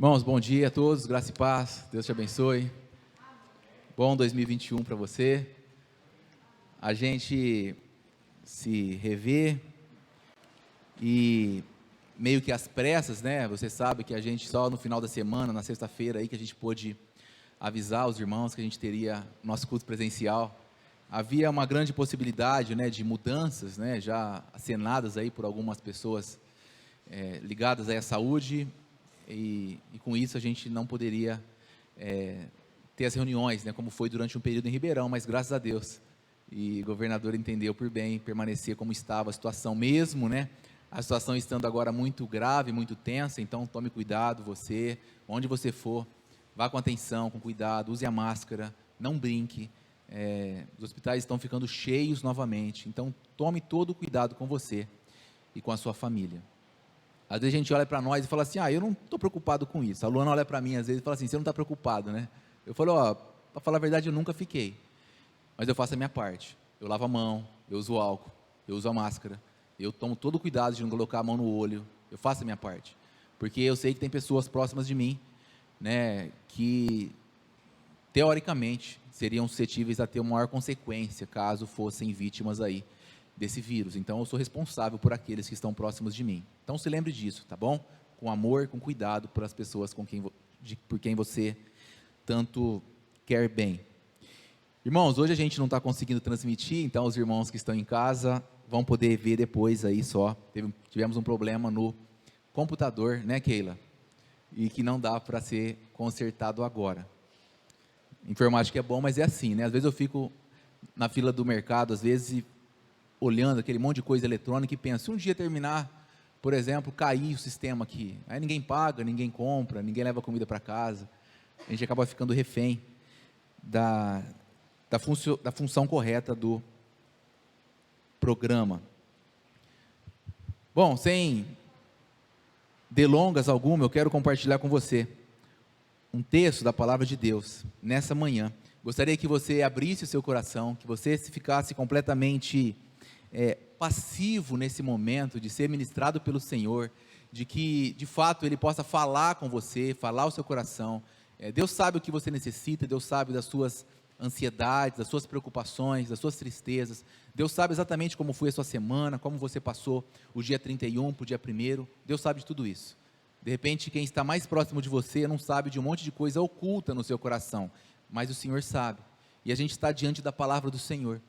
Irmãos, bom dia a todos, graça e paz, Deus te abençoe. Bom 2021 para você. A gente se rever e meio que às pressas, né? Você sabe que a gente só no final da semana, na sexta-feira aí, que a gente pôde avisar os irmãos que a gente teria nosso culto presencial. Havia uma grande possibilidade, né, de mudanças, né, já acenadas aí por algumas pessoas ligadas aí à saúde. E com isso a gente não poderia ter as reuniões, né, como foi durante um período em Ribeirão, mas graças a Deus, e o governador entendeu por bem permanecer como estava a situação mesmo, né, a situação estando agora muito grave, muito tensa. Então tome cuidado, você, onde você for, vá com atenção, com cuidado, use a máscara, não brinque, os hospitais estão ficando cheios novamente, então tome todo o cuidado com você e com a sua família. Às vezes a gente olha para nós e fala assim, eu não estou preocupado com isso. A Luana olha para mim às vezes e fala assim, você não está preocupado, né? Eu falo, para falar a verdade, eu nunca fiquei, mas eu faço a minha parte. Eu lavo a mão, eu uso álcool, eu uso a máscara, eu tomo todo o cuidado de não colocar a mão no olho, eu faço a minha parte, porque eu sei que tem pessoas próximas de mim, né, que teoricamente seriam suscetíveis a ter uma maior consequência, caso fossem vítimas aí desse vírus. Então eu sou responsável por aqueles que estão próximos de mim. Então se lembre disso, tá bom? Com amor, com cuidado por as pessoas por quem você tanto quer bem. Irmãos, hoje a gente não está conseguindo transmitir, então os irmãos que estão em casa vão poder ver depois aí só. Tivemos um problema no computador, né, Keila? E que não dá para ser consertado agora. Informática é bom, mas é assim, né? Às vezes eu fico na fila do mercado, às vezes, olhando aquele monte de coisa eletrônica e penso, se um dia terminar, por exemplo, cair o sistema aqui, aí ninguém paga, ninguém compra, ninguém leva comida para casa, a gente acaba ficando refém da função correta do programa. Bom, sem delongas alguma, eu quero compartilhar com você um texto da palavra de Deus, nessa manhã. Gostaria que você abrisse o seu coração, que você se ficasse completamente passivo nesse momento, de ser ministrado pelo Senhor, de que, de fato, Ele possa falar com você, falar o seu coração. Deus sabe o que você necessita, Deus sabe das suas ansiedades, das suas preocupações, das suas tristezas. Deus sabe exatamente como foi a sua semana, como você passou o dia 31 para o dia 1º. Deus sabe de tudo isso. De repente, quem está mais próximo de você não sabe de um monte de coisa oculta no seu coração, mas o Senhor sabe. E a gente está diante da palavra do Senhor,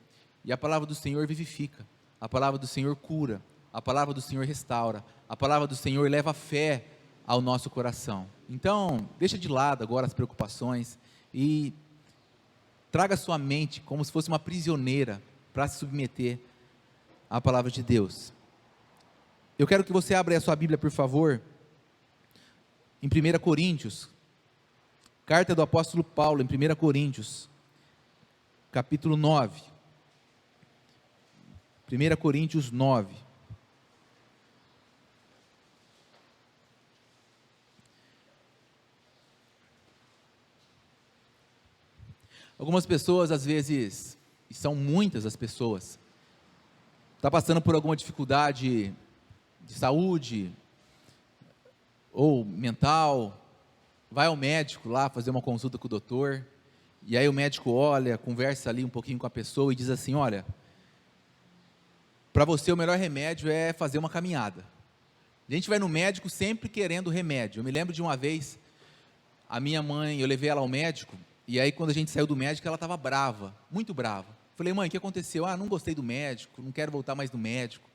e a palavra do Senhor vivifica, a palavra do Senhor cura, a palavra do Senhor restaura, a palavra do Senhor leva fé ao nosso coração. Então, deixa de lado agora as preocupações e traga sua mente como se fosse uma prisioneira para se submeter à palavra de Deus. Eu quero que você abra a sua Bíblia, por favor, em 1 Coríntios, carta do apóstolo Paulo, em 1 Coríntios, capítulo 9, 1 Coríntios 9, algumas pessoas às vezes, e são muitas as pessoas, está passando por alguma dificuldade de saúde, ou mental, vai ao médico lá fazer uma consulta com o doutor, e aí o médico olha, conversa ali um pouquinho com a pessoa e diz assim, olha, para você o melhor remédio é fazer uma caminhada. A gente vai no médico sempre querendo remédio. Eu me lembro de uma vez, a minha mãe, eu levei ela ao médico, e aí quando a gente saiu do médico, ela estava brava, muito brava. Falei, mãe, o que aconteceu? Não gostei do médico, não quero voltar mais no médico.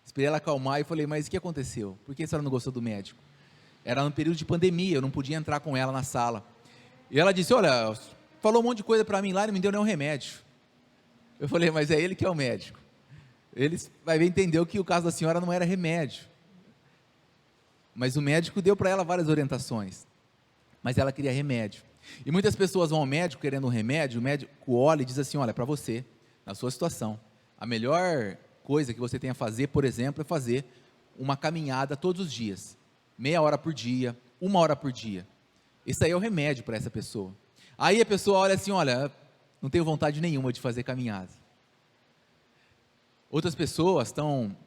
Esperei ela acalmar e falei, mas o que aconteceu? Por que a senhora não gostou do médico? Era no período de pandemia, eu não podia entrar com ela na sala. E ela disse, olha, falou um monte de coisa para mim lá e não me deu nenhum remédio. Eu falei, mas é ele que é o médico. Ele vai entender que o caso da senhora não era remédio. Mas o médico deu para ela várias orientações. Mas ela queria remédio. E muitas pessoas vão ao médico querendo um remédio, o médico olha e diz assim, olha, para você, na sua situação, a melhor coisa que você tem a fazer, por exemplo, é fazer uma caminhada todos os dias. Meia hora por dia, 1 hora por dia. Esse aí é o remédio para essa pessoa. Aí a pessoa olha assim, olha, não tenho vontade nenhuma de fazer caminhada. Outras pessoas estão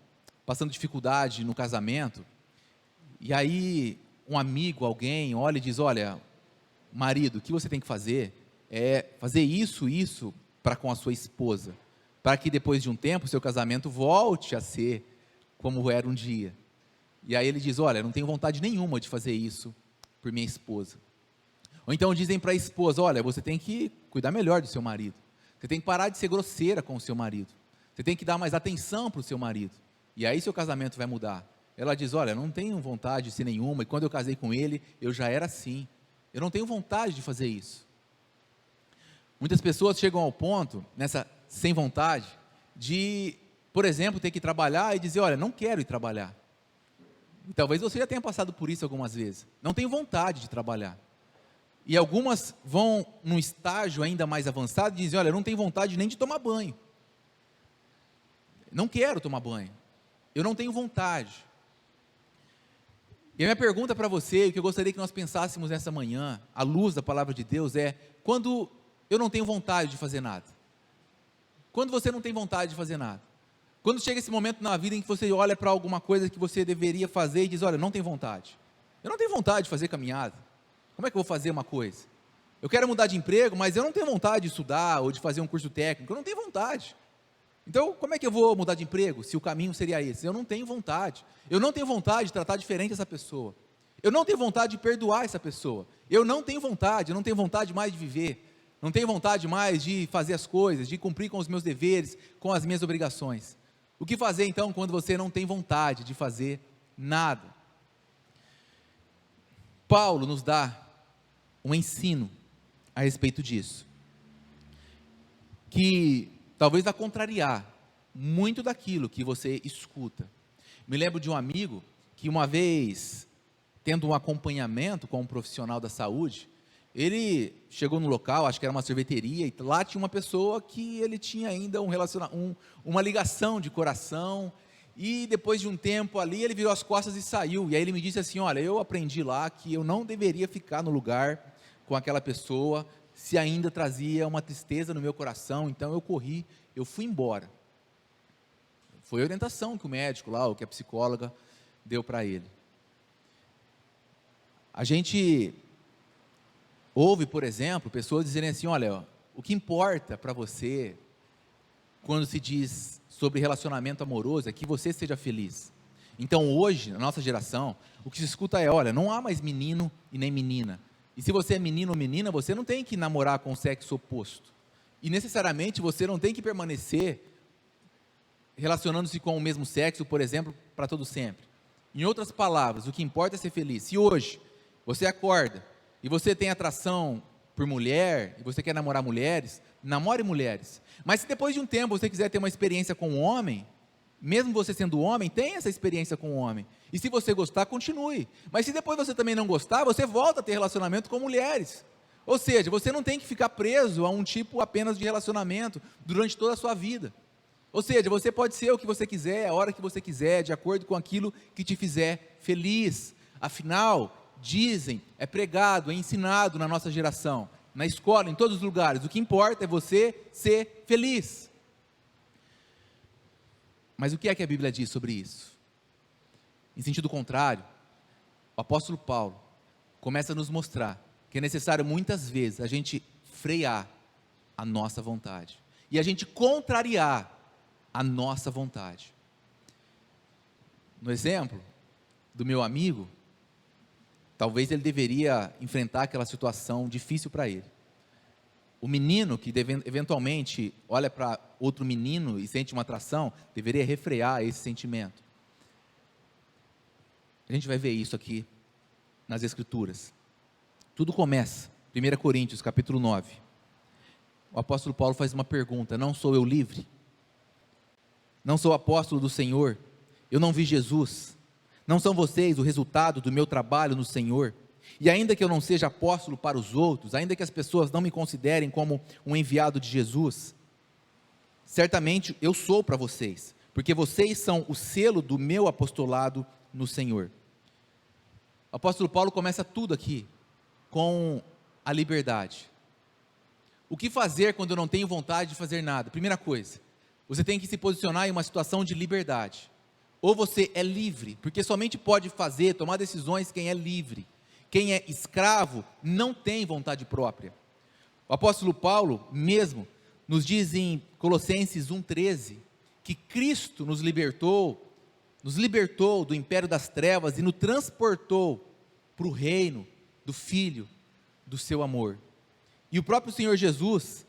passando dificuldade no casamento, e aí um amigo, alguém, olha e diz, olha, marido, o que você tem que fazer é fazer isso para com a sua esposa, para que depois de um tempo, o seu casamento volte a ser como era um dia. E aí ele diz, olha, não tenho vontade nenhuma de fazer isso por minha esposa. Ou então dizem para a esposa, olha, você tem que cuidar melhor do seu marido, você tem que parar de ser grosseira com o seu marido, você tem que dar mais atenção para o seu marido, e aí seu casamento vai mudar. Ela diz, olha, não tenho vontade de ser nenhuma, e quando eu casei com ele, eu já era assim, eu não tenho vontade de fazer isso. Muitas pessoas chegam ao ponto, nessa sem vontade, de, por exemplo, ter que trabalhar e dizer, olha, não quero ir trabalhar. E talvez você já tenha passado por isso algumas vezes, não tenho vontade de trabalhar. E algumas vão num estágio ainda mais avançado e dizem, olha, eu não tenho vontade nem de tomar banho. Não quero tomar banho. Eu não tenho vontade. E a minha pergunta para você, o que eu gostaria que nós pensássemos nessa manhã, à luz da palavra de Deus, é, quando eu não tenho vontade de fazer nada? Quando você não tem vontade de fazer nada? Quando chega esse momento na vida em que você olha para alguma coisa que você deveria fazer e diz, olha, não tenho vontade. Eu não tenho vontade de fazer caminhada. Como é que eu vou fazer uma coisa? Eu quero mudar de emprego, mas eu não tenho vontade de estudar ou de fazer um curso técnico, eu não tenho vontade. Então, como é que eu vou mudar de emprego, se o caminho seria esse? Eu não tenho vontade. Eu não tenho vontade de tratar diferente essa pessoa. Eu não tenho vontade de perdoar essa pessoa. Eu não tenho vontade mais de viver. Não tenho vontade mais de fazer as coisas, de cumprir com os meus deveres, com as minhas obrigações. O que fazer então quando você não tem vontade de fazer nada? Paulo nos dá um ensino a respeito disso, que talvez vá contrariar muito daquilo que você escuta. Me lembro de um amigo que uma vez, tendo um acompanhamento com um profissional da saúde, ele chegou no local, acho que era uma sorveteria, e lá tinha uma pessoa que ele tinha ainda uma ligação de coração, e depois de um tempo ali, ele virou as costas e saiu, e aí ele me disse assim, olha, eu aprendi lá que eu não deveria ficar no lugar com aquela pessoa, se ainda trazia uma tristeza no meu coração, então eu corri, eu fui embora. Foi a orientação que o médico lá, ou que a psicóloga deu para ele. A gente ouve, por exemplo, pessoas dizerem assim, olha, o que importa para você, quando se diz sobre relacionamento amoroso, é que você seja feliz. Então hoje, na nossa geração, o que se escuta é, olha, não há mais menino e nem menina. E se você é menino ou menina, você não tem que namorar com o sexo oposto. E necessariamente você não tem que permanecer relacionando-se com o mesmo sexo, por exemplo, para todo sempre. Em outras palavras, o que importa é ser feliz. Se hoje você acorda e você tem atração por mulher, e você quer namorar mulheres, namore mulheres. Mas se depois de um tempo você quiser ter uma experiência com um homem, mesmo você sendo homem, tenha essa experiência com um homem. E se você gostar, continue. Mas se depois você também não gostar, você volta a ter relacionamento com mulheres. Ou seja, você não tem que ficar preso a um tipo apenas de relacionamento durante toda a sua vida. Ou seja, você pode ser o que você quiser, a hora que você quiser, de acordo com aquilo que te fizer feliz. Afinal, dizem, é pregado, é ensinado na nossa geração, na escola, em todos os lugares, o que importa é você ser feliz. Mas o que é que a Bíblia diz sobre isso? Em sentido contrário, o apóstolo Paulo começa a nos mostrar que é necessário muitas vezes a gente frear a nossa vontade, e a gente contrariar a nossa vontade. No exemplo do meu amigo, talvez ele deveria enfrentar aquela situação difícil para ele. O menino que eventualmente olha para outro menino e sente uma atração, deveria refrear esse sentimento. A gente vai ver isso aqui nas Escrituras. Tudo começa, 1 Coríntios, capítulo 9. O apóstolo Paulo faz uma pergunta: não sou eu livre? Não sou apóstolo do Senhor? Eu não vi Jesus? Não são vocês o resultado do meu trabalho no Senhor? E ainda que eu não seja apóstolo para os outros, ainda que as pessoas não me considerem como um enviado de Jesus, certamente eu sou para vocês, porque vocês são o selo do meu apostolado no Senhor. O apóstolo Paulo começa tudo aqui com a liberdade. O que fazer quando eu não tenho vontade de fazer nada? Primeira coisa, você tem que se posicionar em uma situação de liberdade. ou você é livre, porque somente pode fazer, tomar decisões quem é livre. Quem é escravo não tem vontade própria. O apóstolo Paulo mesmo nos diz em Colossenses 1,13, que Cristo nos libertou do império das trevas e nos transportou para o reino do Filho do seu amor. E o próprio Senhor Jesus,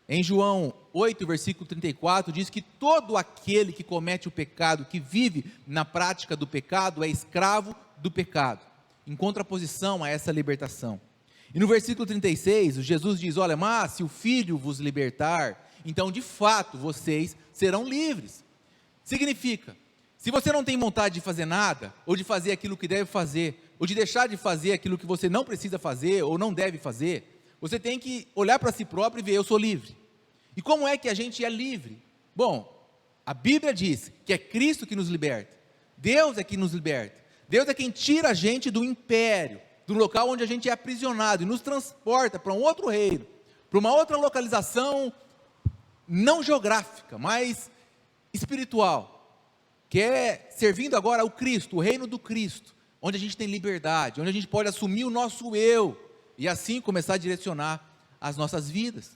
em João 8, versículo 34, diz que todo aquele que comete o pecado, que vive na prática do pecado, é escravo do pecado, em contraposição a essa libertação. E no versículo 36, Jesus diz, olha, mas se o Filho vos libertar, então de fato vocês serão livres. Significa, se você não tem vontade de fazer nada, ou de fazer aquilo que deve fazer, ou de deixar de fazer aquilo que você não precisa fazer, ou não deve fazer, você tem que olhar para si próprio e ver, eu sou livre. E como é que a gente é livre? Bom, a Bíblia diz que é Cristo que nos liberta, Deus é que nos liberta, Deus é quem tira a gente do império, do local onde a gente é aprisionado, e nos transporta para um outro reino, para uma outra localização, não geográfica, mas espiritual, que é servindo agora ao Cristo, o reino do Cristo, onde a gente tem liberdade, onde a gente pode assumir o nosso eu, e assim começar a direcionar as nossas vidas.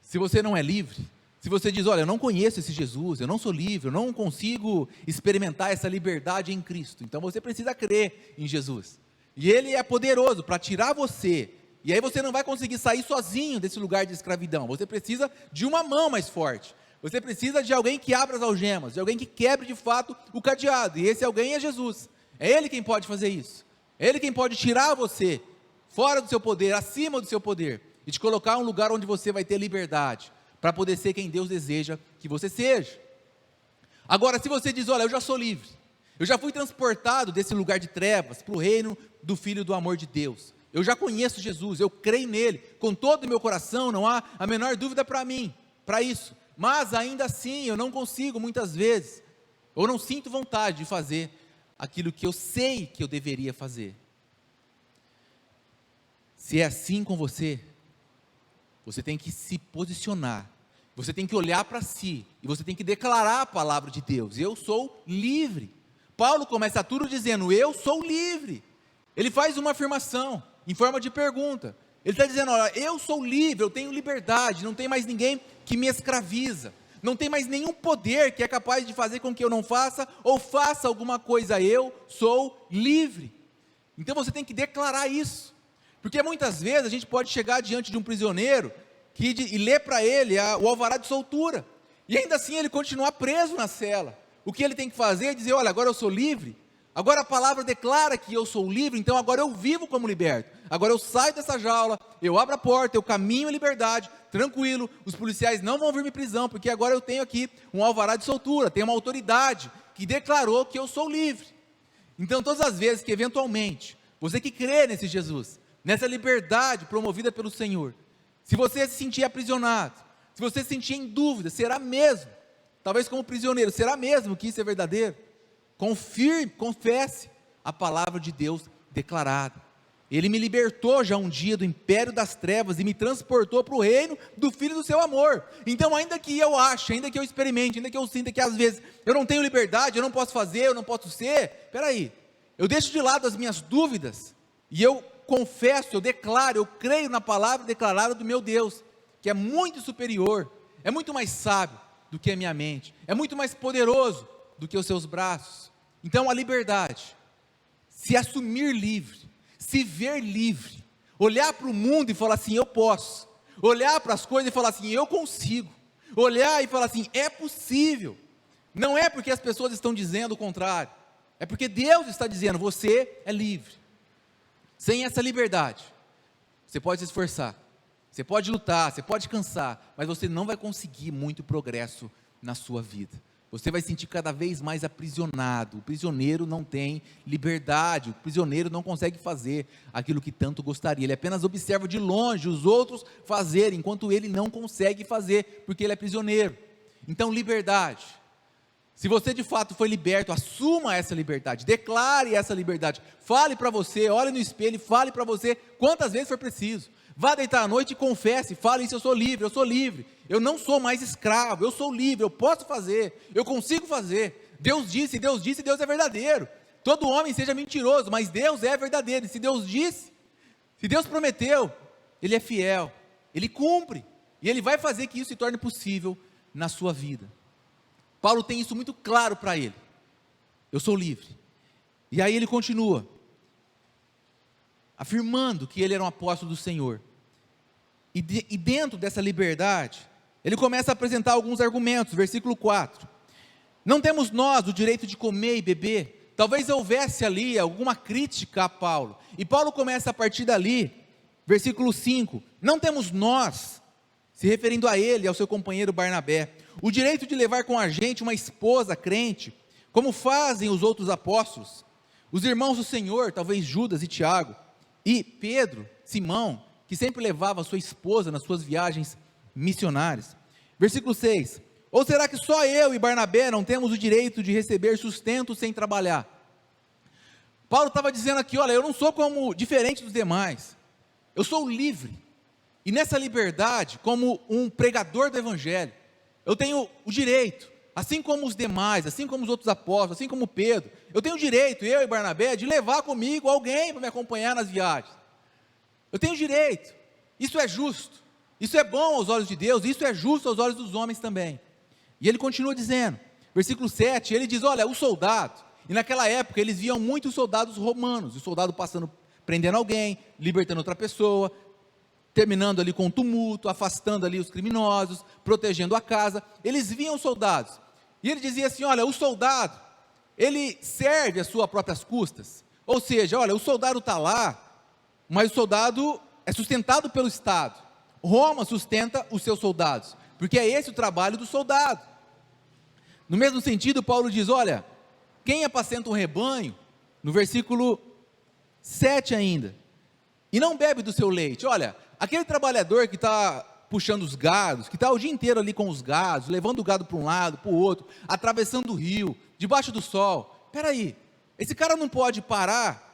Se você não é livre, se você diz, olha, eu não conheço esse Jesus, eu não sou livre, eu não consigo experimentar essa liberdade em Cristo, então você precisa crer em Jesus, e Ele é poderoso para tirar você, e aí você não vai conseguir sair sozinho desse lugar de escravidão, você precisa de uma mão mais forte, você precisa de alguém que abra as algemas, de alguém que quebre de fato o cadeado, e esse alguém é Jesus, é Ele quem pode fazer isso, é Ele quem pode tirar você, fora do seu poder, acima do seu poder, e te colocar em um lugar onde você vai ter liberdade, para poder ser quem Deus deseja que você seja. Agora, se você diz, olha, eu já sou livre, eu já fui transportado desse lugar de trevas, para o reino do Filho do amor de Deus, eu já conheço Jesus, eu creio nele, com todo o meu coração, não há a menor dúvida para mim, para isso, mas ainda assim, eu não consigo muitas vezes, ou não sinto vontade de fazer aquilo que eu sei que eu deveria fazer. Se é assim com você, você tem que se posicionar, você tem que olhar para si, e você tem que declarar a palavra de Deus, eu sou livre. Paulo começa tudo dizendo, eu sou livre. Ele faz uma afirmação, em forma de pergunta, ele está dizendo, olha, eu sou livre, eu tenho liberdade, não tem mais ninguém que me escraviza, não tem mais nenhum poder que é capaz de fazer com que eu não faça, ou faça alguma coisa, eu sou livre. Então você tem que declarar isso, porque muitas vezes a gente pode chegar diante de um prisioneiro e ler para ele o alvará de soltura, e ainda assim ele continuar preso na cela. O que ele tem que fazer é dizer, olha, agora eu sou livre, agora a palavra declara que eu sou livre, então agora eu vivo como liberto, agora eu saio dessa jaula, eu abro a porta, eu caminho em liberdade, tranquilo, os policiais não vão vir me prisão, porque agora eu tenho aqui um alvará de soltura, tenho uma autoridade que declarou que eu sou livre. Então todas as vezes que eventualmente, você que crê nesse Jesus, nessa liberdade promovida pelo Senhor, se você se sentir aprisionado, se você se sentir em dúvida, será mesmo, talvez como prisioneiro, será mesmo que isso é verdadeiro? Confirme, confesse a palavra de Deus declarada. Ele me libertou já um dia do império das trevas e me transportou para o reino do Filho do seu amor. Então ainda que eu ache, ainda que eu experimente, ainda que eu sinta que às vezes eu não tenho liberdade, eu não posso fazer, eu não posso ser, peraí, eu deixo de lado as minhas dúvidas, e eu confesso, eu declaro, eu creio na palavra declarada do meu Deus, que é muito superior, é muito mais sábio do que a minha mente, é muito mais poderoso do que os seus braços. Então a liberdade, se assumir livre, se ver livre, olhar para o mundo e falar assim, eu posso, olhar para as coisas e falar assim, eu consigo, olhar e falar assim, é possível, não é porque as pessoas estão dizendo o contrário, é porque Deus está dizendo, você é livre. Sem essa liberdade, você pode se esforçar, você pode lutar, você pode cansar, mas você não vai conseguir muito progresso na sua vida. Você vai se sentir cada vez mais aprisionado. O prisioneiro não tem liberdade, o prisioneiro não consegue fazer aquilo que tanto gostaria. Ele apenas observa de longe os outros fazerem, enquanto ele não consegue fazer, porque ele é prisioneiro. Então, liberdade. Se você de fato foi liberto, assuma essa liberdade, declare essa liberdade, fale para você, olhe no espelho e fale para você quantas vezes for preciso. Vá deitar à noite e confesse, fale isso, eu sou livre, eu não sou mais escravo, eu sou livre, eu posso fazer, eu consigo fazer. Deus disse, Deus disse, Deus é verdadeiro. Todo homem seja mentiroso, mas Deus é verdadeiro. E se Deus disse, se Deus prometeu, Ele é fiel, Ele cumpre, e Ele vai fazer que isso se torne possível na sua vida. Paulo tem isso muito claro para ele: eu sou livre. E aí ele continua, afirmando que ele era um apóstolo do Senhor, e dentro dessa liberdade, ele começa a apresentar alguns argumentos. Versículo 4, não temos nós o direito de comer e beber? Talvez houvesse ali alguma crítica a Paulo, e Paulo começa a partir dali, versículo 5, não temos nós, se referindo a ele, ao seu companheiro Barnabé, o direito de levar com a gente uma esposa crente, como fazem os outros apóstolos, os irmãos do Senhor, talvez Judas e Tiago, e Pedro, Simão, que sempre levava a sua esposa nas suas viagens missionárias. Versículo 6, ou será que só eu e Barnabé não temos o direito de receber sustento sem trabalhar? Paulo estava dizendo aqui, olha, eu não sou como diferente dos demais, eu sou livre, e nessa liberdade, como um pregador do evangelho, eu tenho o direito, assim como os demais, assim como os outros apóstolos, assim como Pedro, eu tenho o direito, eu e Barnabé, de levar comigo alguém para me acompanhar nas viagens. Eu tenho direito, isso é justo, isso é bom aos olhos de Deus, isso é justo aos olhos dos homens também. E ele continua dizendo, versículo 7, ele diz, olha, o soldado, e naquela época eles viam muitos soldados romanos, o soldado passando, prendendo alguém, libertando outra pessoa, terminando ali com um tumulto, afastando ali os criminosos, protegendo a casa. Eles viam os soldados, e ele dizia assim, olha, o soldado, ele serve às suas próprias custas, ou seja, olha, o soldado está lá, mas o soldado é sustentado pelo Estado, Roma sustenta os seus soldados, porque é esse o trabalho do soldado. No mesmo sentido, Paulo diz, olha, quem apacenta um rebanho, no versículo 7 ainda, e não bebe do seu leite, olha, aquele trabalhador que está puxando os gados, que está o dia inteiro ali com os gados, levando o gado para um lado, para o outro, atravessando o rio, debaixo do sol, espera aí, esse cara não pode parar,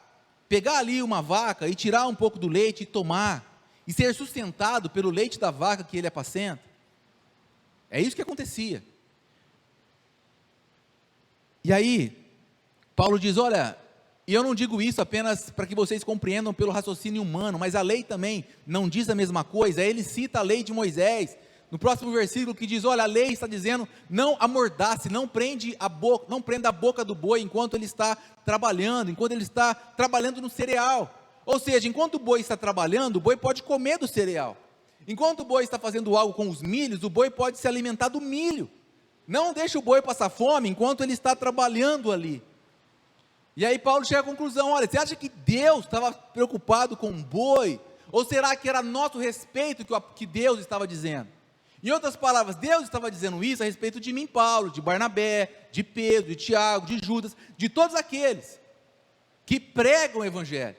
pegar ali uma vaca e tirar um pouco do leite e tomar, e ser sustentado pelo leite da vaca que ele apacenta? É isso que acontecia. E aí, Paulo diz, olha, e eu não digo isso apenas para que vocês compreendam pelo raciocínio humano, mas a lei também não diz a mesma coisa. Ele cita a lei de Moisés, no próximo versículo, que diz, olha, a lei está dizendo, não amordace, não prenda a boca do boi enquanto ele está trabalhando no cereal. Ou seja, enquanto o boi está trabalhando, o boi pode comer do cereal. Enquanto o boi está fazendo algo com os milhos, o boi pode se alimentar do milho. Não deixe o boi passar fome enquanto ele está trabalhando ali. E aí Paulo chega à conclusão, olha, você acha que Deus estava preocupado com o boi? Ou será que era a nosso respeito que Deus estava dizendo? Em outras palavras, Deus estava dizendo isso a respeito de mim, Paulo, de Barnabé, de Pedro, de Tiago, de Judas, de todos aqueles que pregam o evangelho.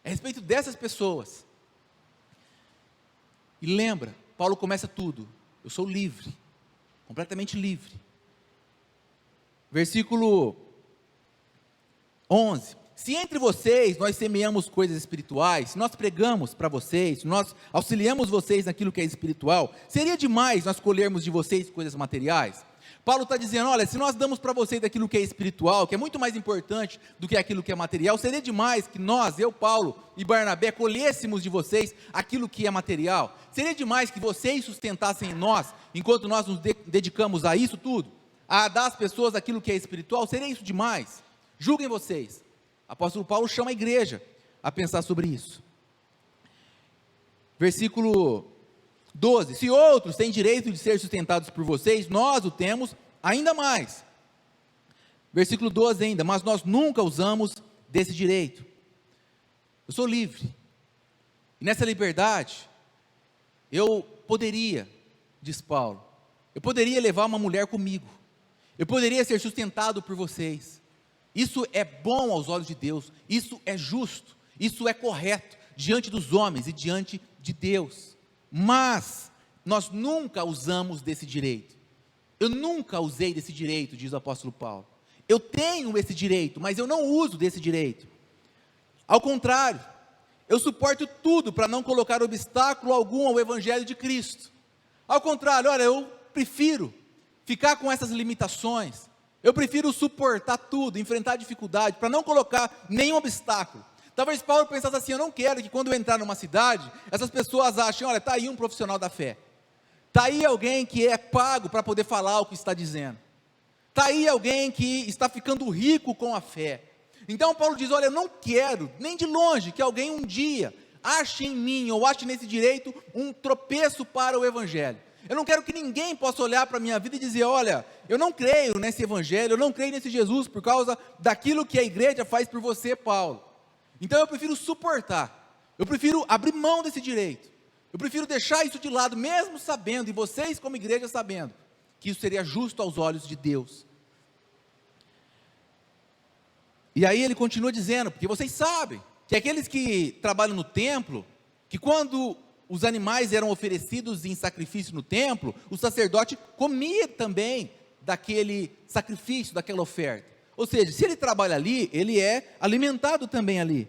É a respeito dessas pessoas. E lembra, Paulo começa tudo, eu sou livre, completamente livre. Versículo 11, se entre vocês nós semeamos coisas espirituais, se nós pregamos para vocês, se nós auxiliamos vocês naquilo que é espiritual, seria demais nós colhermos de vocês coisas materiais? Paulo está dizendo, olha, se nós damos para vocês aquilo que é espiritual, que é muito mais importante do que aquilo que é material, seria demais que nós, eu, Paulo e Barnabé, colhêssemos de vocês aquilo que é material? Seria demais que vocês sustentassem nós, enquanto nós nos dedicamos a isso tudo? A dar às pessoas aquilo que é espiritual? Seria isso demais? Julguem vocês. Apóstolo Paulo chama a igreja a pensar sobre isso. Versículo 12, se outros têm direito de ser sustentados por vocês, nós o temos ainda mais. Versículo 12 ainda, mas nós nunca usamos desse direito. Eu sou livre, e nessa liberdade, eu poderia, diz Paulo, eu poderia levar uma mulher comigo, eu poderia ser sustentado por vocês. Isso é bom aos olhos de Deus, isso é justo, isso é correto, diante dos homens e diante de Deus. Mas nós nunca usamos desse direito. Eu nunca usei desse direito, diz o apóstolo Paulo. Eu tenho esse direito, mas eu não uso desse direito. Ao contrário, eu suporto tudo para não colocar obstáculo algum ao evangelho de Cristo. Ao contrário, olha, eu prefiro ficar com essas limitações, Eu prefiro suportar tudo, enfrentar dificuldade, para não colocar nenhum obstáculo. Talvez Paulo pensasse assim: eu não quero que quando eu entrar numa cidade, essas pessoas achem, olha, está aí um profissional da fé, está aí alguém que é pago para poder falar o que está dizendo, está aí alguém que está ficando rico com a fé. Então Paulo diz: olha, eu não quero, nem de longe, que alguém um dia ache em mim, ou ache nesse direito, um tropeço para o Evangelho. Eu não quero que ninguém possa olhar para a minha vida e dizer: olha, eu não creio nesse Evangelho, eu não creio nesse Jesus, por causa daquilo que a igreja faz por você, Paulo. Então eu prefiro suportar, eu prefiro abrir mão desse direito, eu prefiro deixar isso de lado, mesmo sabendo, e vocês como igreja sabendo, que isso seria justo aos olhos de Deus. E aí ele continua dizendo, porque vocês sabem, que aqueles que trabalham no templo, que quando os animais eram oferecidos em sacrifício no templo, o sacerdote comia também daquele sacrifício, daquela oferta. Ou seja, se ele trabalha ali, ele é alimentado também ali.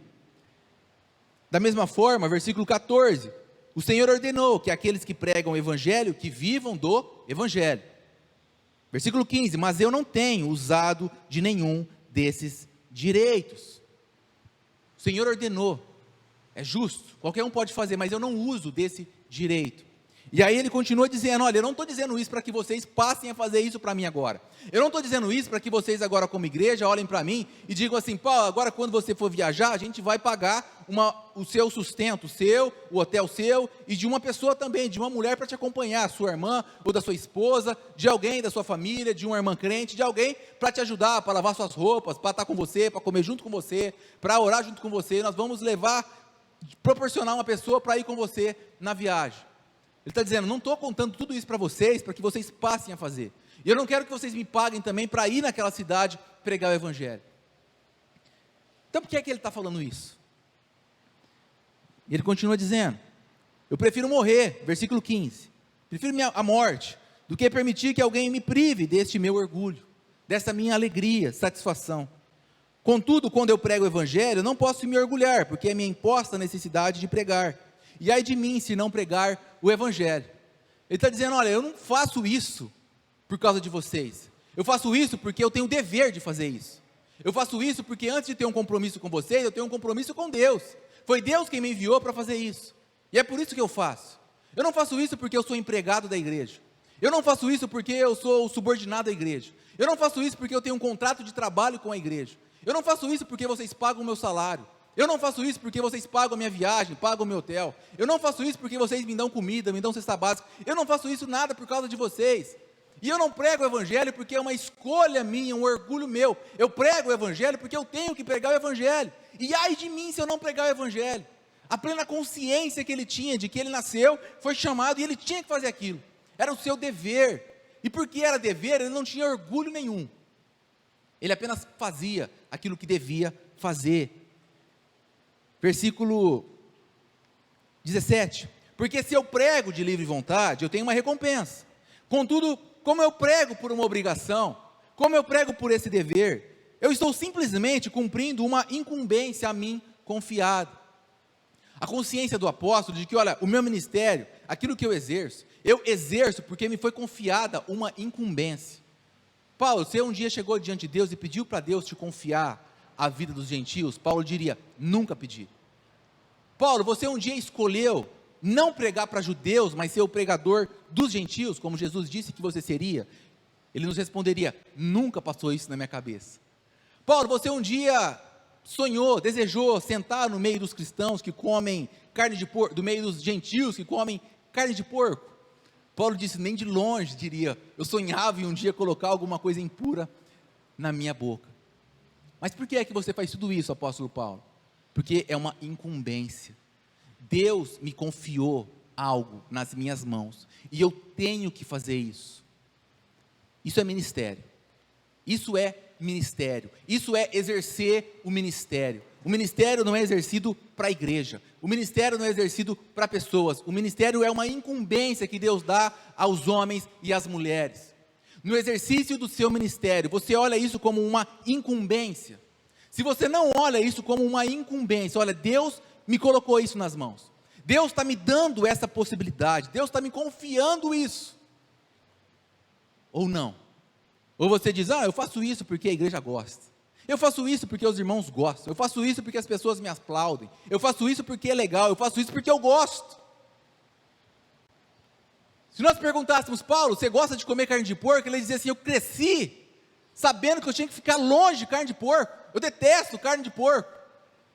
Da mesma forma, versículo 14, o Senhor ordenou que aqueles que pregam o Evangelho, que vivam do Evangelho. Versículo 15, mas eu não tenho usado de nenhum desses direitos. O Senhor ordenou, é justo, qualquer um pode fazer, mas eu não uso desse direito. E aí ele continua dizendo: olha, eu não estou dizendo isso para que vocês passem a fazer isso para mim agora, eu não estou dizendo isso para que vocês agora como igreja olhem para mim e digam assim: Paulo, agora quando você for viajar, a gente vai pagar o seu sustento, o hotel seu, e de uma pessoa também, de uma mulher para te acompanhar, sua irmã, ou da sua esposa, de alguém da sua família, de uma irmã crente, de alguém para te ajudar, para lavar suas roupas, para estar com você, para comer junto com você, para orar junto com você. Nós vamos proporcionar uma pessoa para ir com você na viagem. Ele está dizendo: não estou contando tudo isso para que vocês passem a fazer, e eu não quero que vocês me paguem também para ir naquela cidade pregar o Evangelho. Então por que é que ele está falando isso? E ele continua dizendo: eu prefiro morrer, versículo 15, prefiro a morte, do que permitir que alguém me prive deste meu orgulho, dessa minha alegria, satisfação. Contudo, quando eu prego o Evangelho, não posso me orgulhar, porque é minha imposta a necessidade de pregar, e ai de mim se não pregar o Evangelho. Ele está dizendo: olha, eu não faço isso por causa de vocês, eu faço isso porque eu tenho o dever de fazer isso, eu faço isso porque antes de ter um compromisso com vocês, eu tenho um compromisso com Deus, foi Deus quem me enviou para fazer isso, e é por isso que eu faço. Eu não faço isso porque eu sou empregado da igreja, eu não faço isso porque eu sou subordinado à igreja, eu não faço isso porque eu tenho um contrato de trabalho com a igreja, eu não faço isso porque vocês pagam o meu salário, eu não faço isso porque vocês pagam a minha viagem, pagam o meu hotel, eu não faço isso porque vocês me dão comida, me dão cesta básica, eu não faço isso nada por causa de vocês, e eu não prego o Evangelho porque é uma escolha minha, um orgulho meu, eu prego o Evangelho porque eu tenho que pregar o Evangelho, e ai de mim se eu não pregar o Evangelho. A plena consciência que ele tinha de que ele nasceu, foi chamado e ele tinha que fazer aquilo, era o seu dever, e porque era dever, ele não tinha orgulho nenhum, ele apenas fazia aquilo que devia fazer. Versículo 17, porque se eu prego de livre vontade, eu tenho uma recompensa, contudo, como eu prego por uma obrigação, como eu prego por esse dever, eu estou simplesmente cumprindo uma incumbência a mim confiada. A consciência do apóstolo de que, olha, o meu ministério, aquilo que eu exerço porque me foi confiada uma incumbência. Paulo, você um dia chegou diante de Deus e pediu para Deus te confiar a vida dos gentios? Paulo diria: nunca pedi. Paulo, você um dia escolheu não pregar para judeus, mas ser o pregador dos gentios, como Jesus disse que você seria? Ele nos responderia: nunca passou isso na minha cabeça. Paulo, você um dia sonhou, desejou sentar no meio dos cristãos que comem carne de porco, do meio dos gentios que comem carne de porco? Paulo disse: nem de longe, diria, eu sonhava em um dia colocar alguma coisa impura na minha boca. Mas por que é que você faz tudo isso, apóstolo Paulo? Porque é uma incumbência. Deus me confiou algo nas minhas mãos, e eu tenho que fazer isso. Isso é ministério, isso é ministério, isso é exercer o ministério. O ministério não é exercido para a igreja, o ministério não é exercido para pessoas, o ministério é uma incumbência que Deus dá aos homens e às mulheres. No exercício do seu ministério, você olha isso como uma incumbência. Se você não olha isso como uma incumbência, olha, Deus me colocou isso nas mãos, Deus está me dando essa possibilidade, Deus está me confiando isso, ou não, Ou você diz, eu faço isso porque a igreja gosta. Eu faço isso porque os irmãos gostam. Eu faço isso porque as pessoas me aplaudem. Eu faço isso porque é legal. Eu faço isso porque eu gosto. Se nós perguntássemos, Paulo, você gosta de comer carne de porco? Ele dizia assim, eu cresci sabendo que eu tinha que ficar longe de carne de porco. Eu detesto carne de porco.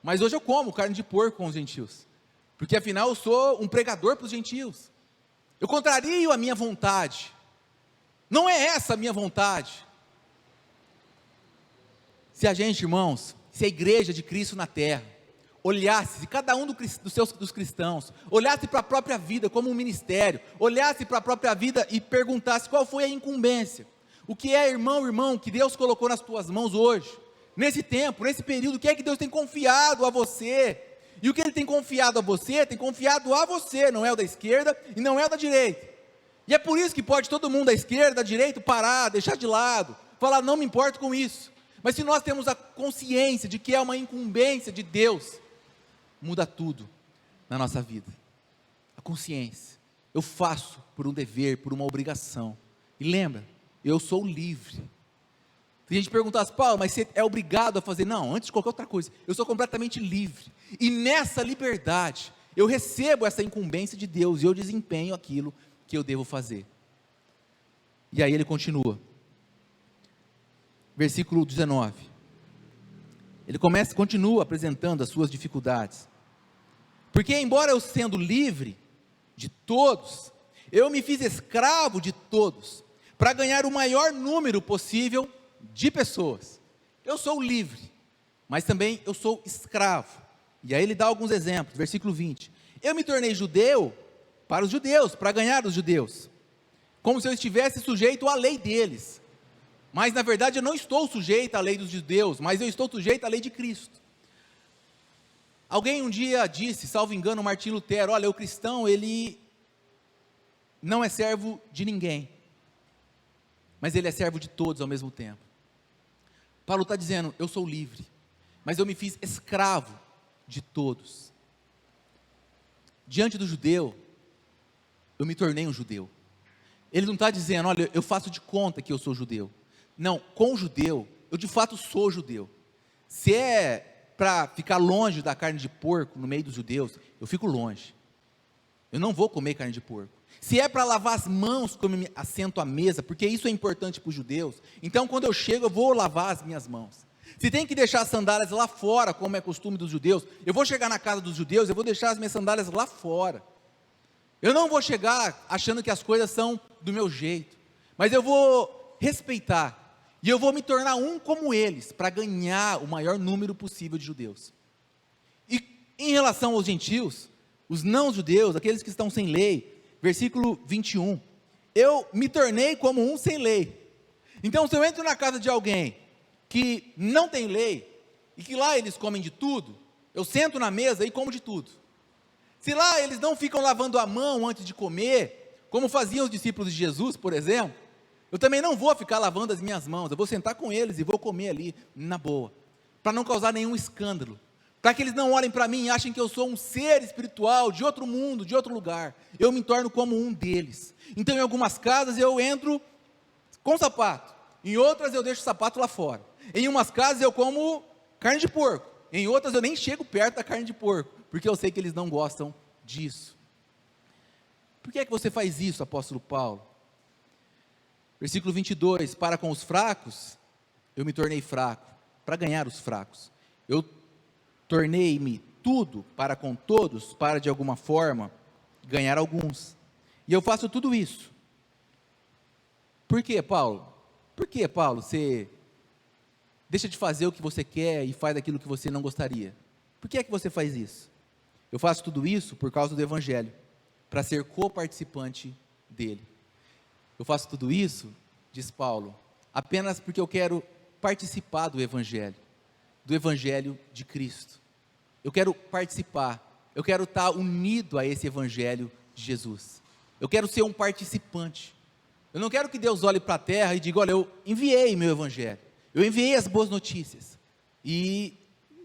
Mas hoje eu como carne de porco com os gentios. Porque afinal eu sou um pregador para os gentios. Eu contrario a minha vontade. Não é essa a minha vontade. Se a gente, irmãos, se a igreja de Cristo na terra, olhasse, se cada um dos cristãos, olhasse para a própria vida como um ministério, olhasse para a própria vida e perguntasse qual foi a incumbência, o que é, irmão, que Deus colocou nas tuas mãos hoje, nesse tempo, nesse período, o que é que Deus tem confiado a você, e o que Ele tem confiado a você, não é o da esquerda e não é o da direita, e é por isso que pode todo mundo da esquerda, da direita, parar, deixar de lado, falar, não me importo com isso. Mas se nós temos a consciência de que é uma incumbência de Deus, muda tudo na nossa vida. A consciência. Eu faço por um dever, por uma obrigação. E lembra, eu sou livre. Se a gente perguntasse, Paulo, mas você é obrigado a fazer? Não, antes de qualquer outra coisa, eu sou completamente livre. E nessa liberdade, eu recebo essa incumbência de Deus e eu desempenho aquilo que eu devo fazer. E aí ele continua. Versículo 19, ele continua apresentando as suas dificuldades, porque embora eu sendo livre de todos, eu me fiz escravo de todos, para ganhar o maior número possível de pessoas. Eu sou livre, mas também eu sou escravo, e aí ele dá alguns exemplos, versículo 20, eu me tornei judeu para os judeus, para ganhar os judeus, como se eu estivesse sujeito à lei deles, mas na verdade eu não estou sujeito à lei dos judeus, mas eu estou sujeito à lei de Cristo. Alguém um dia disse, salvo engano, Martim Lutero, olha, o cristão, ele não é servo de ninguém, mas ele é servo de todos ao mesmo tempo. Paulo está dizendo, eu sou livre, mas eu me fiz escravo de todos. Diante do judeu, eu me tornei um judeu. Ele não está dizendo, olha, eu faço de conta que eu sou judeu. Não, com o judeu, eu de fato sou judeu. Se é para ficar longe da carne de porco no meio dos judeus, eu fico longe. Eu não vou comer carne de porco. Se é para lavar as mãos quando eu me assento à mesa, porque isso é importante para os judeus, então quando eu chego eu vou lavar as minhas mãos. Se tem que deixar as sandálias lá fora, como é costume dos judeus, eu vou chegar na casa dos judeus, eu vou deixar as minhas sandálias lá fora. Eu não vou chegar achando que as coisas são do meu jeito, mas eu vou respeitar. E eu vou me tornar um como eles, para ganhar o maior número possível de judeus. E em relação aos gentios, os não-judeus, aqueles que estão sem lei, versículo 21, eu me tornei como um sem lei. Então se eu entro na casa de alguém que não tem lei, e que lá eles comem de tudo, eu sento na mesa e como de tudo. Se lá eles não ficam lavando a mão antes de comer, como faziam os discípulos de Jesus, por exemplo, eu também não vou ficar lavando as minhas mãos, eu vou sentar com eles e vou comer ali, na boa, para não causar nenhum escândalo, para que eles não olhem para mim e achem que eu sou um ser espiritual, de outro mundo, de outro lugar, eu me torno como um deles. Então em algumas casas eu entro com sapato, em outras eu deixo o sapato lá fora, em umas casas eu como carne de porco, em outras eu nem chego perto da carne de porco, porque eu sei que eles não gostam disso. Por que é que você faz isso, apóstolo Paulo? Versículo 22, para com os fracos, eu me tornei fraco, para ganhar os fracos. Eu tornei-me tudo para com todos, para de alguma forma ganhar alguns. E eu faço tudo isso. Por quê, Paulo? Por que, Paulo, você deixa de fazer o que você quer e faz aquilo que você não gostaria? Por que é que você faz isso? Eu faço tudo isso por causa do Evangelho, para ser coparticipante dele. Eu faço tudo isso, diz Paulo, apenas porque eu quero participar do Evangelho de Cristo. Eu quero participar, eu quero estar unido a esse Evangelho de Jesus. Eu quero ser um participante. Eu não quero que Deus olhe para a terra e diga, olha, eu enviei meu Evangelho, eu enviei as boas notícias, e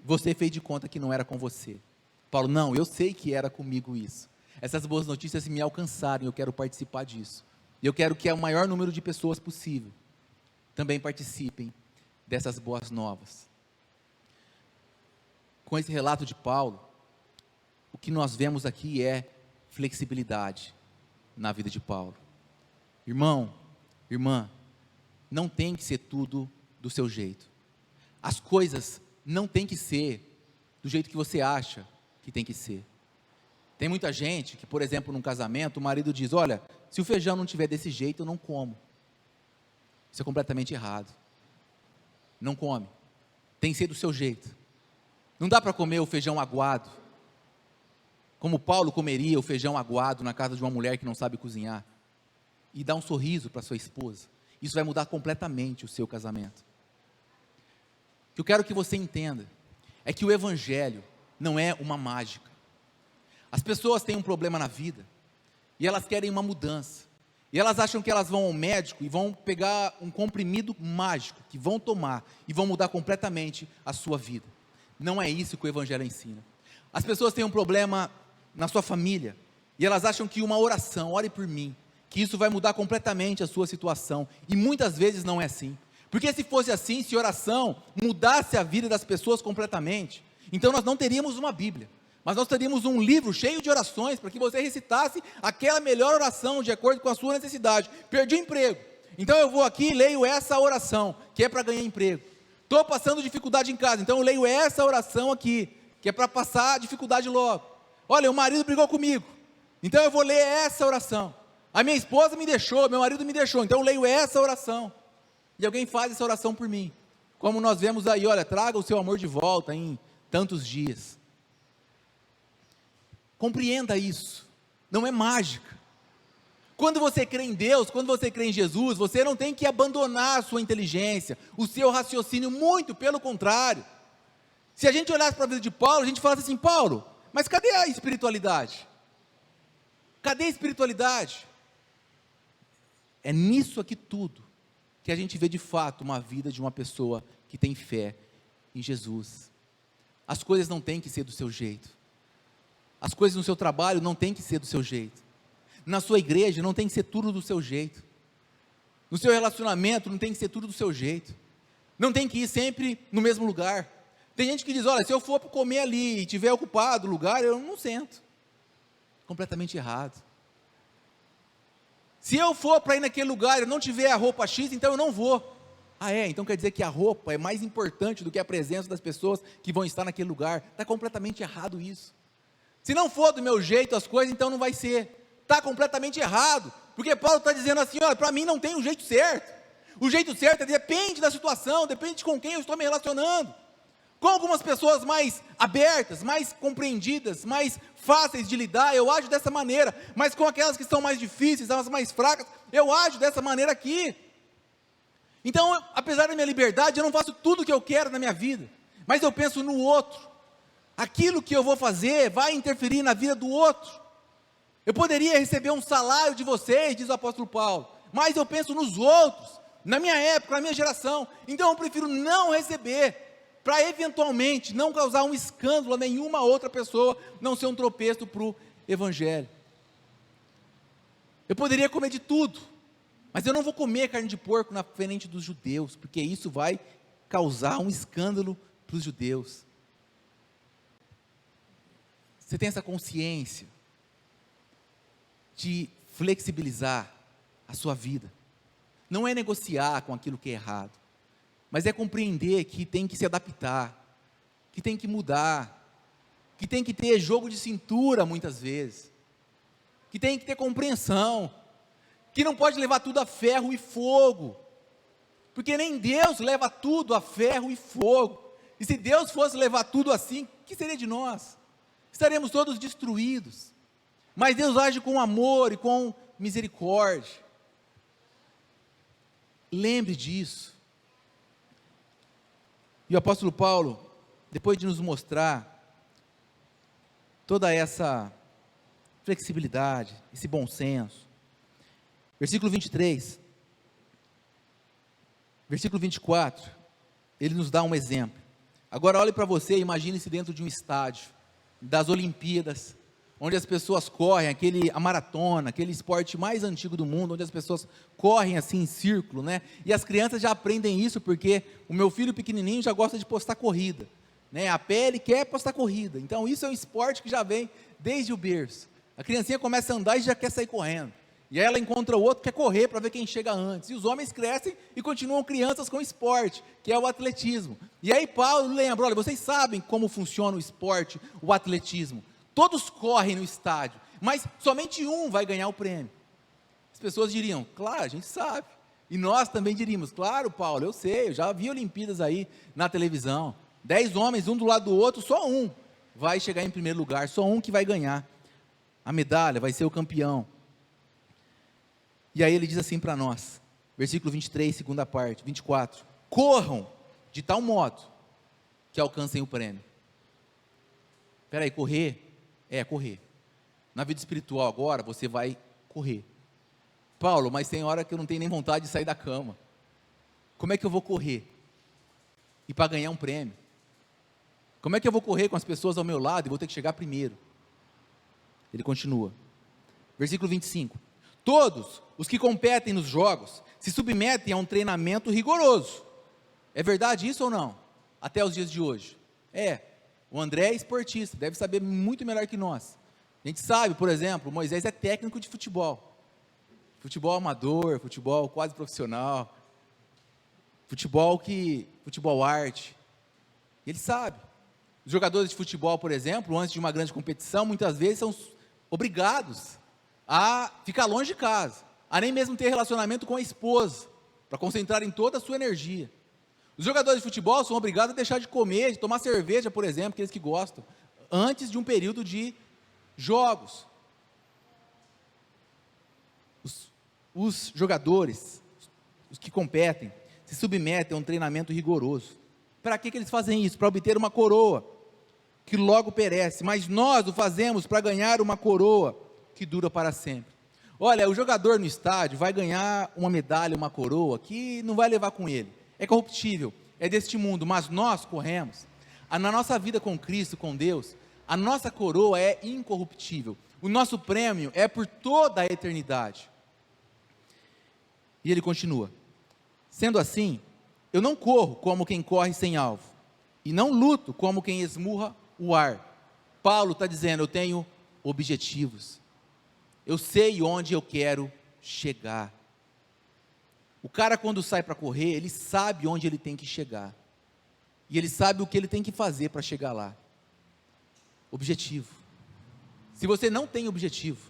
você fez de conta que não era com você. Paulo, não, eu sei que era comigo isso. Essas boas notícias me alcançaram, eu quero participar disso. Eu quero que é o maior número de pessoas possível. também participem dessas boas novas. Com esse relato de Paulo, o que nós vemos aqui é flexibilidade na vida de Paulo. Irmão, irmã, não tem que ser tudo do seu jeito. As coisas não tem que ser do jeito que você acha que tem que ser. Tem muita gente que, por exemplo, num casamento, o marido diz: olha, se o feijão não tiver desse jeito, eu não como. Isso é completamente errado. Não come. Tem que ser do seu jeito. Não dá para comer o feijão aguado, como Paulo comeria o feijão aguado na casa de uma mulher que não sabe cozinhar, e dar um sorriso para sua esposa. Isso vai mudar completamente o seu casamento. O que eu quero que você entenda é que o Evangelho não é uma mágica. As pessoas têm um problema na vida, e elas querem uma mudança, e elas acham que elas vão ao médico, e vão pegar um comprimido mágico, que vão tomar, e vão mudar completamente a sua vida. Não é isso que o Evangelho ensina. As pessoas têm um problema na sua família, e elas acham que uma oração, ore por mim, que isso vai mudar completamente a sua situação, e muitas vezes não é assim, porque se fosse assim, se oração mudasse a vida das pessoas completamente, então nós não teríamos uma Bíblia, mas nós teríamos um livro cheio de orações, para que você recitasse aquela melhor oração, de acordo com a sua necessidade. Perdi o emprego, então eu vou aqui e leio essa oração, que é para ganhar emprego. Estou passando dificuldade em casa, então eu leio essa oração aqui, que é para passar a dificuldade logo. Olha, o marido brigou comigo, então eu vou ler essa oração. A minha esposa me deixou, meu marido me deixou, então eu leio essa oração. E alguém faz essa oração por mim. Como nós vemos aí, olha, traga o seu amor de volta em tantos dias. Compreenda isso, não é mágica. Quando você crê em Deus, quando você crê em Jesus, você não tem que abandonar a sua inteligência, o seu raciocínio, muito pelo contrário. Se a gente olhasse para a vida de Paulo, a gente falasse assim: Paulo, mas cadê a espiritualidade? Cadê a espiritualidade? É nisso aqui tudo, que a gente vê de fato uma vida de uma pessoa que tem fé em Jesus. As coisas não têm que ser do seu jeito. As coisas no seu trabalho não têm que ser do seu jeito. Na sua igreja não tem que ser tudo do seu jeito. No seu relacionamento não tem que ser tudo do seu jeito. Não tem que ir sempre no mesmo lugar. Tem gente que diz: olha, se eu for para comer ali e tiver ocupado o lugar, eu não sento. Completamente errado. Se eu for para ir naquele lugar e não tiver a roupa X, então eu não vou. Ah, então quer dizer que a roupa é mais importante do que a presença das pessoas que vão estar naquele lugar. Está completamente errado isso. Se não for do meu jeito as coisas, então não vai ser. Está completamente errado, porque Paulo está dizendo assim: olha, para mim não tem um jeito certo. O jeito certo depende da situação, depende de com quem eu estou me relacionando. Com algumas pessoas mais abertas, mais compreendidas, mais fáceis de lidar, eu ajo dessa maneira, mas com aquelas que são mais difíceis, as mais fracas, eu ajo dessa maneira aqui. Então, apesar da minha liberdade, eu não faço tudo o que eu quero na minha vida, mas eu penso no outro. Aquilo que eu vou fazer vai interferir na vida do outro. Eu poderia receber um salário de vocês, diz o apóstolo Paulo, mas eu penso nos outros, na minha época, na minha geração, então eu prefiro não receber, para eventualmente não causar um escândalo a nenhuma outra pessoa, não ser um tropeço para o Evangelho. Eu poderia comer de tudo, mas eu não vou comer carne de porco na frente dos judeus, porque isso vai causar um escândalo para os judeus. Você tem essa consciência de flexibilizar a sua vida. Não é negociar com aquilo que é errado, mas é compreender que tem que se adaptar, que tem que mudar, que tem que ter jogo de cintura muitas vezes, que tem que ter compreensão, que não pode levar tudo a ferro e fogo, porque nem Deus leva tudo a ferro e fogo. E se Deus fosse levar tudo assim, o que seria de nós? Estaremos todos destruídos. Mas Deus age com amor e com misericórdia. Lembre disso. E o apóstolo Paulo, depois de nos mostrar toda essa flexibilidade, esse bom senso, versículo 23, versículo 24, ele nos dá um exemplo. Agora olhe para você e imagine-se dentro de um estádio, das Olimpíadas, onde as pessoas correm, a maratona, aquele esporte mais antigo do mundo, onde as pessoas correm assim em círculo, né? E as crianças já aprendem isso, porque o meu filho pequenininho já gosta de postar corrida, né? A pele quer postar corrida, então isso é um esporte que já vem desde o berço. A criancinha começa a andar e já quer sair correndo, e aí ela encontra o outro, quer correr para ver quem chega antes, e os homens crescem e continuam crianças com esporte, que é o atletismo. E aí Paulo lembra, olha, vocês sabem como funciona o esporte, o atletismo, todos correm no estádio, mas somente um vai ganhar o prêmio. As pessoas diriam, claro, a gente sabe, e nós também diríamos, claro Paulo, eu sei, eu já vi Olimpíadas aí na televisão, 10 homens, um do lado do outro, só um vai chegar em primeiro lugar, só um que vai ganhar a medalha, vai ser o campeão. E aí ele diz assim para nós, versículo 23, segunda parte, 24, corram de tal modo que alcancem o prêmio. Espera aí, correr? É, correr. Na vida espiritual agora, você vai correr. Paulo, mas tem hora que eu não tenho nem vontade de sair da cama. Como é que eu vou correr? E para ganhar um prêmio? Como é que eu vou correr com as pessoas ao meu lado e vou ter que chegar primeiro? Ele continua. Versículo 25. Todos os que competem nos jogos se submetem a um treinamento rigoroso. É verdade isso ou não? Até os dias de hoje. O André é esportista, deve saber muito melhor que nós. A gente sabe, por exemplo, o Moisés é técnico de futebol. Futebol amador, futebol quase profissional. Futebol arte. Ele sabe. Os jogadores de futebol, por exemplo, antes de uma grande competição, muitas vezes são obrigados a ficar longe de casa, a nem mesmo ter relacionamento com a esposa, para concentrar em toda a sua energia. Os jogadores de futebol são obrigados a deixar de comer, de tomar cerveja, por exemplo, aqueles que gostam, antes de um período de jogos. Os jogadores, os que competem, se submetem a um treinamento rigoroso. Para que eles fazem isso? Para obter uma coroa, que logo perece, mas nós o fazemos para ganhar uma coroa, que dura para sempre. Olha, o jogador no estádio vai ganhar uma medalha, uma coroa, que não vai levar com ele, é corruptível, é deste mundo, mas nós corremos, na nossa vida com Cristo, com Deus, a nossa coroa é incorruptível, o nosso prêmio é por toda a eternidade. E ele continua, sendo assim, eu não corro como quem corre sem alvo, e não luto como quem esmurra o ar. Paulo está dizendo, eu tenho objetivos, eu sei onde eu quero chegar. O cara, quando sai para correr, ele sabe onde ele tem que chegar, e ele sabe o que ele tem que fazer para chegar lá. Objetivo. Se você não tem objetivo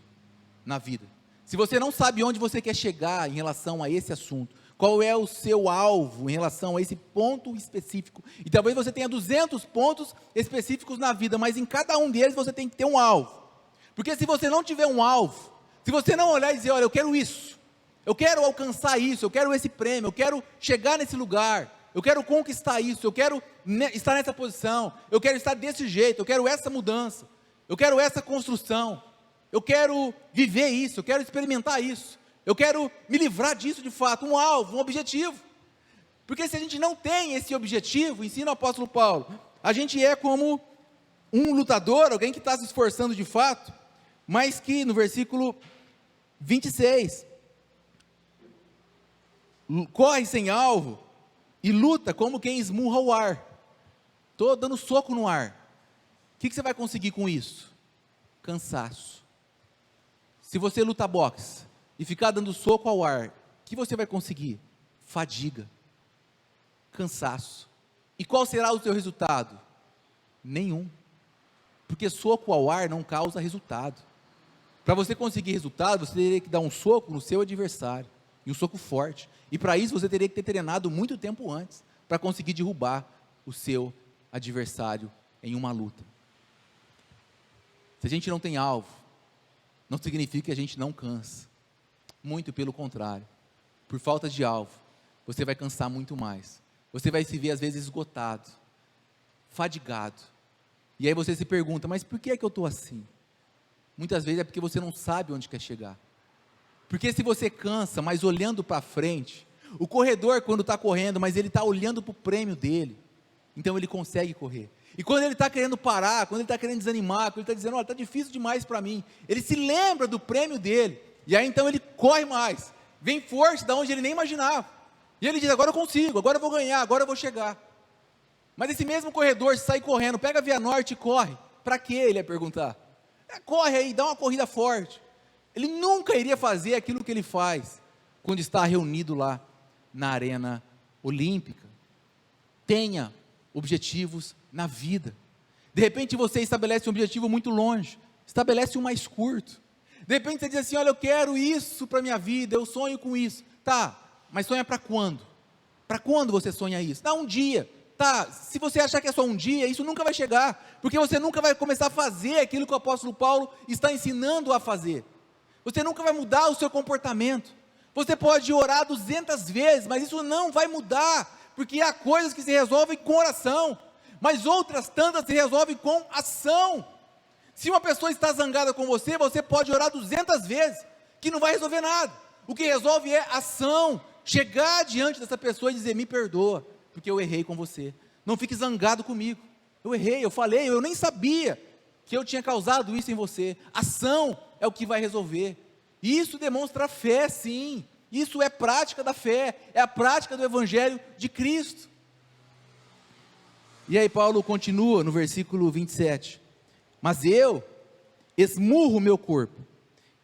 na vida, se você não sabe onde você quer chegar em relação a esse assunto, qual é o seu alvo em relação a esse ponto específico, e talvez você tenha 200 pontos específicos na vida, mas em cada um deles você tem que ter um alvo, porque se você não tiver um alvo, se você não olhar e dizer, olha, eu quero isso, eu quero alcançar isso, eu quero esse prêmio, eu quero chegar nesse lugar, eu quero conquistar isso, eu quero estar nessa posição, eu quero estar desse jeito, eu quero essa mudança, eu quero essa construção, eu quero viver isso, eu quero experimentar isso, eu quero me livrar disso de fato, um alvo, um objetivo. Porque se a gente não tem esse objetivo, ensina o apóstolo Paulo, a gente é como um lutador, alguém que está se esforçando de fato, mas que no versículo 26, corre sem alvo e luta como quem esmurra o ar. Estou dando soco no ar. O que você vai conseguir com isso? Cansaço. Se você luta boxe e ficar dando soco ao ar, o que você vai conseguir? Fadiga, cansaço. E qual será o seu resultado? Nenhum, porque soco ao ar não causa resultado. Para você conseguir resultado, você teria que dar um soco no seu adversário, e um soco forte, e para isso você teria que ter treinado muito tempo antes, para conseguir derrubar o seu adversário em uma luta. Se a gente não tem alvo, não significa que a gente não cansa, muito pelo contrário, por falta de alvo, você vai cansar muito mais, você vai se ver às vezes esgotado, fadigado, e aí você se pergunta, mas por que é que eu estou assim? Muitas vezes é porque você não sabe onde quer chegar, porque se você cansa, mas olhando para frente, o corredor quando está correndo, mas ele está olhando para o prêmio dele, então ele consegue correr, E quando ele está querendo parar, quando ele está querendo desanimar, quando ele está dizendo, olha, está difícil demais para mim, ele se lembra do prêmio dele, e aí então ele corre mais, vem força de onde ele nem imaginava, e ele diz, agora eu consigo, agora eu vou ganhar, agora eu vou chegar. Mas esse mesmo corredor, se sair correndo, pega a Via Norte e corre, para que ele ia perguntar? Corre aí, dá uma corrida forte. Ele nunca iria fazer aquilo que ele faz, quando está reunido lá, na arena olímpica. Tenha objetivos na vida. De repente você estabelece um objetivo muito longe, estabelece um mais curto. De repente você diz assim, olha, eu quero isso para a minha vida, eu sonho com isso. Tá, mas sonha para quando? Para quando você sonha isso? Um dia. Tá, se você achar que é só um dia, isso nunca vai chegar, porque você nunca vai começar a fazer aquilo que o apóstolo Paulo está ensinando a fazer. Você nunca vai mudar o seu comportamento. Você pode orar 200 vezes, mas isso não vai mudar, porque há coisas que se resolvem com oração, mas outras tantas se resolvem com ação. Se uma pessoa está zangada com você, você pode orar 200 vezes, que não vai resolver nada. O que resolve é ação, chegar diante dessa pessoa e dizer, me perdoa, porque eu errei com você, não fique zangado comigo, eu errei, eu falei, eu nem sabia que eu tinha causado isso em você. Ação é o que vai resolver, e isso demonstra fé, sim, isso é prática da fé, é a prática do Evangelho de Cristo. E aí Paulo continua no versículo 27, mas eu esmurro o meu corpo,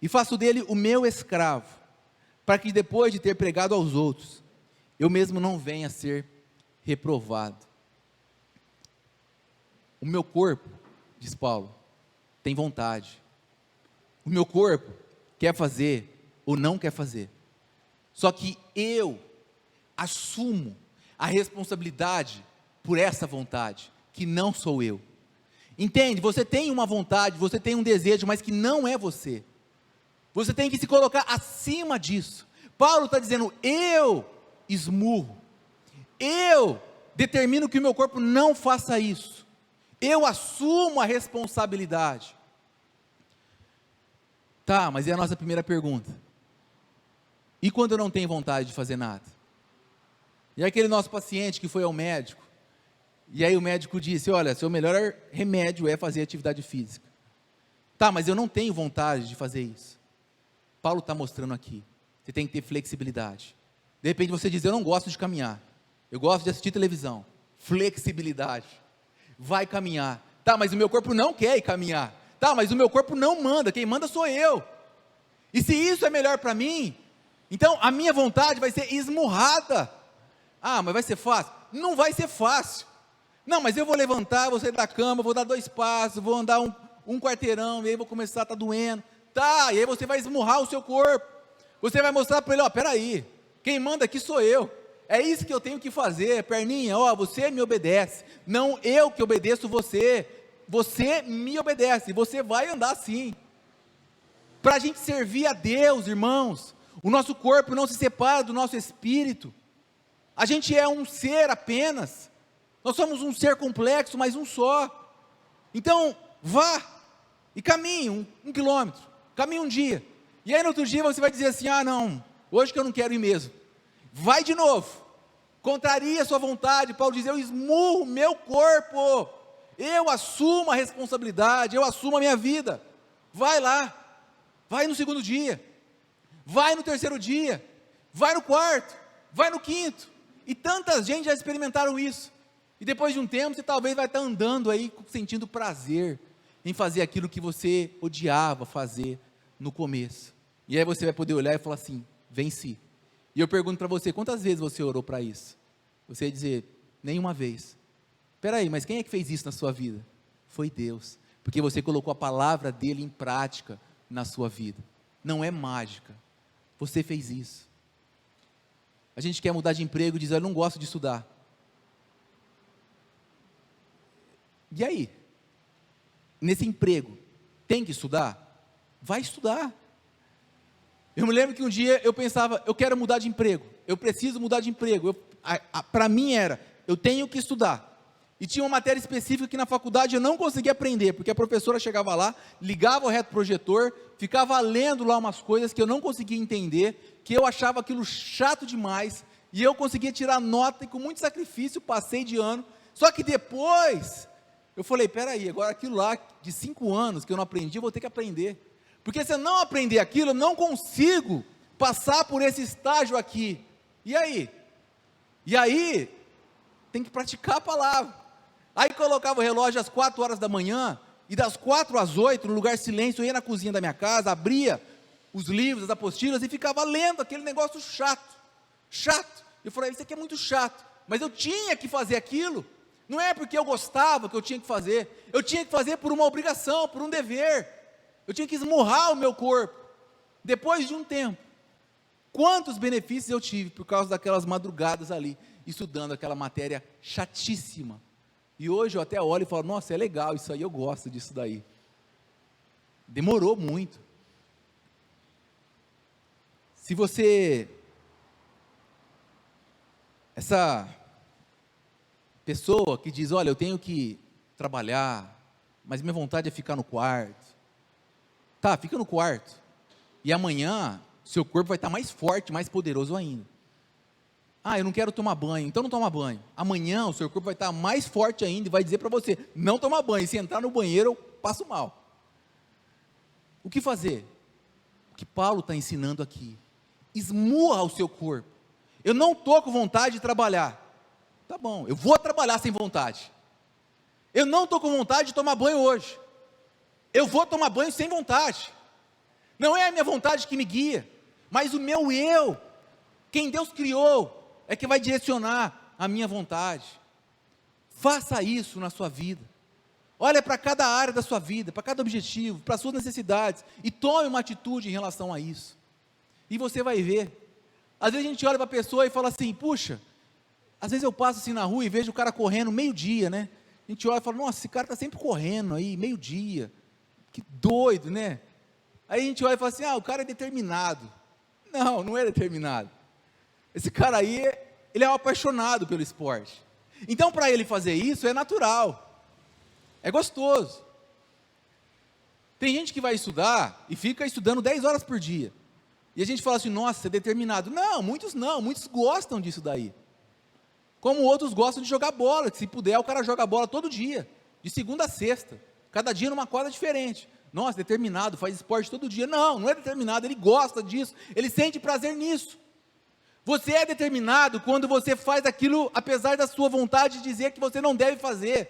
e faço dele o meu escravo, para que depois de ter pregado aos outros, eu mesmo não venha a ser reprovado. O meu corpo, diz Paulo, tem vontade. O meu corpo quer fazer ou não quer fazer. Só que eu assumo a responsabilidade por essa vontade, que não sou eu. Entende? Você tem uma vontade, você tem um desejo, mas que não é você. Você tem que se colocar acima disso. Paulo está dizendo, eu esmurro, eu determino que o meu corpo não faça isso, eu assumo a responsabilidade. Tá, mas é a nossa primeira pergunta, e quando eu não tenho vontade de fazer nada? E aquele nosso paciente que foi ao médico, e aí o médico disse, olha, seu melhor remédio é fazer atividade física. Tá, mas eu não tenho vontade de fazer isso. Paulo está mostrando aqui, você tem que ter flexibilidade. De repente você diz, eu não gosto de caminhar, eu gosto de assistir televisão. Flexibilidade, vai caminhar. Tá, mas o meu corpo não quer ir caminhar. Tá, mas o meu corpo não manda, quem manda sou eu. E se isso é melhor para mim, então a minha vontade vai ser esmurrada. Ah, mas vai ser fácil? Não vai ser fácil. Não, mas eu vou levantar, vou sair da cama, vou dar 2 passos, vou andar um quarteirão, e aí vou começar a estar doendo. Tá, e aí você vai esmurrar o seu corpo. Você vai mostrar para ele, ó, peraí, quem manda aqui sou eu. É isso que eu tenho que fazer, perninha, ó, você me obedece, não eu que obedeço você me obedece, você vai andar assim, para a gente servir a Deus, irmãos. O nosso corpo não se separa do nosso espírito, a gente é um ser apenas, nós somos um ser complexo, mas um só. Então, vá, e caminhe 1 quilômetro, caminhe um dia, e aí no outro dia você vai dizer assim, ah não, hoje que eu não quero ir mesmo, vai de novo, contraria a sua vontade. Paulo diz, eu esmurro meu corpo, eu assumo a responsabilidade, eu assumo a minha vida. Vai lá, vai no 2º dia, vai no 3º dia, vai no 4º, vai no 5º, e tanta gente já experimentaram isso, e depois de um tempo você talvez vai estar andando aí, sentindo prazer em fazer aquilo que você odiava fazer no começo, e aí você vai poder olhar e falar assim, venci. E eu pergunto para você, quantas vezes você orou para isso? Você ia dizer, nenhuma vez. Espera aí, mas quem é que fez isso na sua vida? Foi Deus, porque você colocou a palavra dele em prática na sua vida. Não é mágica, você fez isso. A gente quer mudar de emprego e diz, eu não gosto de estudar. E aí? Nesse emprego, tem que estudar? Vai estudar. Eu me lembro que um dia eu pensava, eu quero mudar de emprego, eu preciso mudar de emprego, para mim era, eu tenho que estudar, e tinha uma matéria específica que na faculdade eu não conseguia aprender, porque a professora chegava lá, ligava o retroprojetor, ficava lendo lá umas coisas que eu não conseguia entender, que eu achava aquilo chato demais, e eu conseguia tirar nota, e com muito sacrifício passei de ano. Só que depois Eu falei, peraí, agora aquilo lá de 5 anos que eu não aprendi, eu vou ter que aprender. Porque se eu não aprender aquilo, eu não consigo passar por esse estágio aqui. E aí? E aí, tem que praticar a palavra. Aí colocava o relógio às 4 horas da manhã, e das 4 às 8, no lugar silêncio, eu ia na cozinha da minha casa, abria os livros, as apostilas, e ficava lendo aquele negócio chato. Eu falei, isso aqui é muito chato, mas eu tinha que fazer aquilo. Não é porque eu gostava que eu tinha que fazer, eu tinha que fazer por uma obrigação, por um dever. Eu tinha que esmurrar o meu corpo. Depois de um tempo, quantos benefícios eu tive por causa daquelas madrugadas ali, estudando aquela matéria chatíssima. E hoje eu até olho e falo, nossa, é legal isso aí, eu gosto disso daí. Demorou muito. Se você, essa pessoa que diz, olha, eu tenho que trabalhar, mas minha vontade é ficar no quarto. Tá, fica no quarto. E amanhã, seu corpo vai estar mais forte, mais poderoso ainda. Ah, eu não quero tomar banho, então não toma banho. Amanhã o seu corpo vai estar mais forte ainda e vai dizer para você, não toma banho, e se entrar no banheiro eu passo mal. O que fazer? O que Paulo está ensinando aqui. Esmurra o seu corpo. Eu não estou com vontade de trabalhar. Tá bom, eu vou trabalhar sem vontade. Eu não estou com vontade de tomar banho hoje. Eu vou tomar banho sem vontade. Não é a minha vontade que me guia, mas o meu eu, quem Deus criou, é que vai direcionar a minha vontade. Faça isso na sua vida. Olha para cada área da sua vida, para cada objetivo, para as suas necessidades, e tome uma atitude em relação a isso. E você vai ver. Às vezes a gente olha para a pessoa e fala assim, puxa, às vezes eu passo assim na rua e vejo o cara correndo meio-dia, né? A gente olha e fala, nossa, esse cara está sempre correndo aí, meio-dia. Que doido, né? Aí a gente olha e fala assim, o cara é determinado. Não, não é determinado. Esse cara aí, ele é um apaixonado pelo esporte. Então, para ele fazer isso, é natural. É gostoso. Tem gente que vai estudar e fica estudando 10 horas por dia. E a gente fala assim, nossa, é determinado. Não, muitos gostam disso daí. Como outros gostam de jogar bola, que se puder o cara joga bola todo dia, de segunda a sexta, cada dia numa quadra diferente. Nossa, determinado, faz esporte todo dia. Não, não é determinado, ele gosta disso, ele sente prazer nisso. Você é determinado quando você faz aquilo, apesar da sua vontade de dizer que você não deve fazer.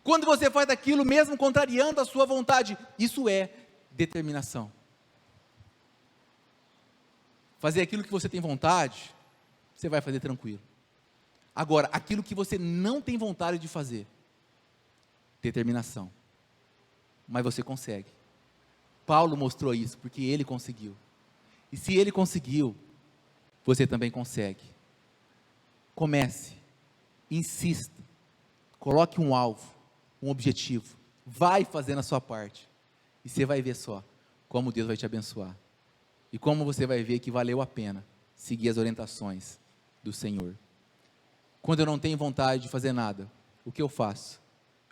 Quando você faz aquilo, mesmo contrariando a sua vontade, isso é determinação. Fazer aquilo que você tem vontade, você vai fazer tranquilo. Agora, aquilo que você não tem vontade de fazer, determinação. Mas você consegue. Paulo mostrou isso, porque ele conseguiu. E se ele conseguiu, você também consegue. Comece, insista, coloque um alvo, um objetivo, vai fazendo a sua parte, e você vai ver só, como Deus vai te abençoar, e como você vai ver que valeu a pena, seguir as orientações do Senhor. Quando eu não tenho vontade de fazer nada, o que eu faço?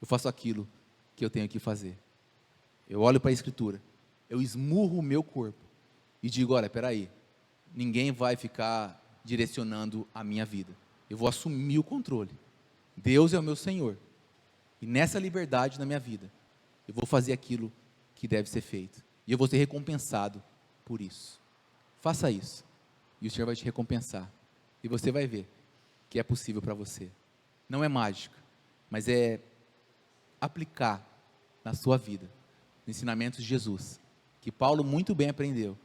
Eu faço aquilo que eu tenho que fazer, eu olho para a Escritura, eu esmurro o meu corpo, e digo, olha, peraí, ninguém vai ficar direcionando a minha vida, eu vou assumir o controle, Deus é o meu Senhor, e nessa liberdade na minha vida, eu vou fazer aquilo que deve ser feito, e eu vou ser recompensado por isso. Faça isso, e o Senhor vai te recompensar, e você vai ver que é possível para você. Não é mágica, mas é aplicar na sua vida, os ensinamentos de Jesus, que Paulo muito bem aprendeu,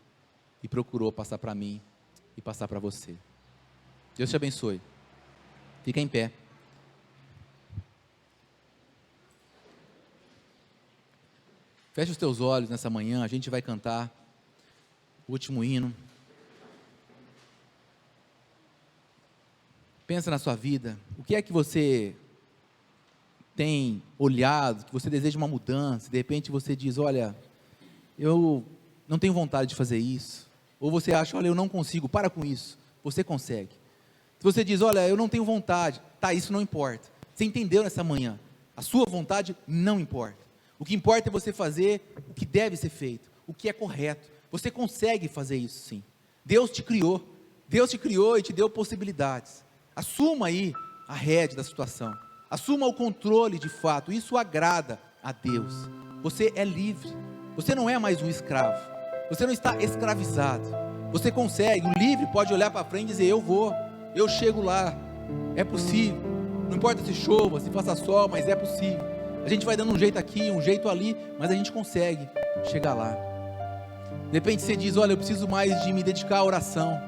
e procurou passar para mim, e passar para você. Deus te abençoe. Fica em pé. Feche os teus olhos nessa manhã, a gente vai cantar o último hino. Pensa na sua vida, o que é que você tem olhado, que você deseja uma mudança, de repente você diz, olha, eu não tenho vontade de fazer isso, ou você acha, olha, eu não consigo, para com isso, você consegue. Se você diz, olha, eu não tenho vontade, tá, isso não importa, você entendeu nessa manhã, a sua vontade não importa, o que importa é você fazer o que deve ser feito, o que é correto, você consegue fazer isso sim, Deus te criou e te deu possibilidades, assuma aí a rédea da situação, Assuma o controle de fato, isso agrada a Deus. Você é livre, você não é mais um escravo, você não está escravizado, você consegue, o livre pode olhar para frente e dizer: eu vou, eu chego lá, é possível, não importa se chova, se faça sol, mas é possível, a gente vai dando um jeito aqui, um jeito ali, mas a gente consegue chegar lá. De repente você diz: olha, eu preciso mais de me dedicar à oração.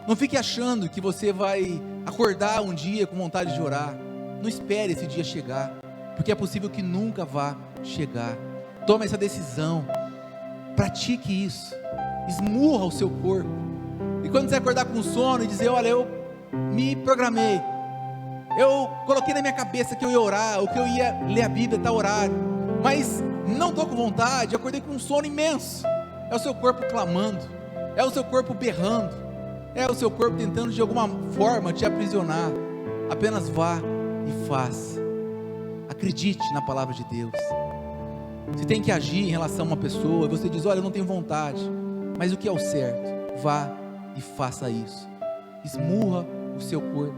Não fique achando que você vai acordar um dia com vontade de orar. Não espere esse dia chegar, porque é possível que nunca vá chegar. Tome essa decisão, pratique isso, esmurra o seu corpo. E quando você acordar com sono e dizer: olha, eu me programei, eu coloquei na minha cabeça que eu ia orar, ou que eu ia ler a Bíblia a tal horário, mas não estou com vontade, acordei com um sono imenso. É o seu corpo clamando, é o seu corpo berrando, é o seu corpo tentando de alguma forma te aprisionar. Apenas vá e faça. Acredite na palavra de Deus. Se tem que agir em relação a uma pessoa, você diz: olha, eu não tenho vontade, mas o que é o certo? Vá e faça isso. Esmurra o seu corpo.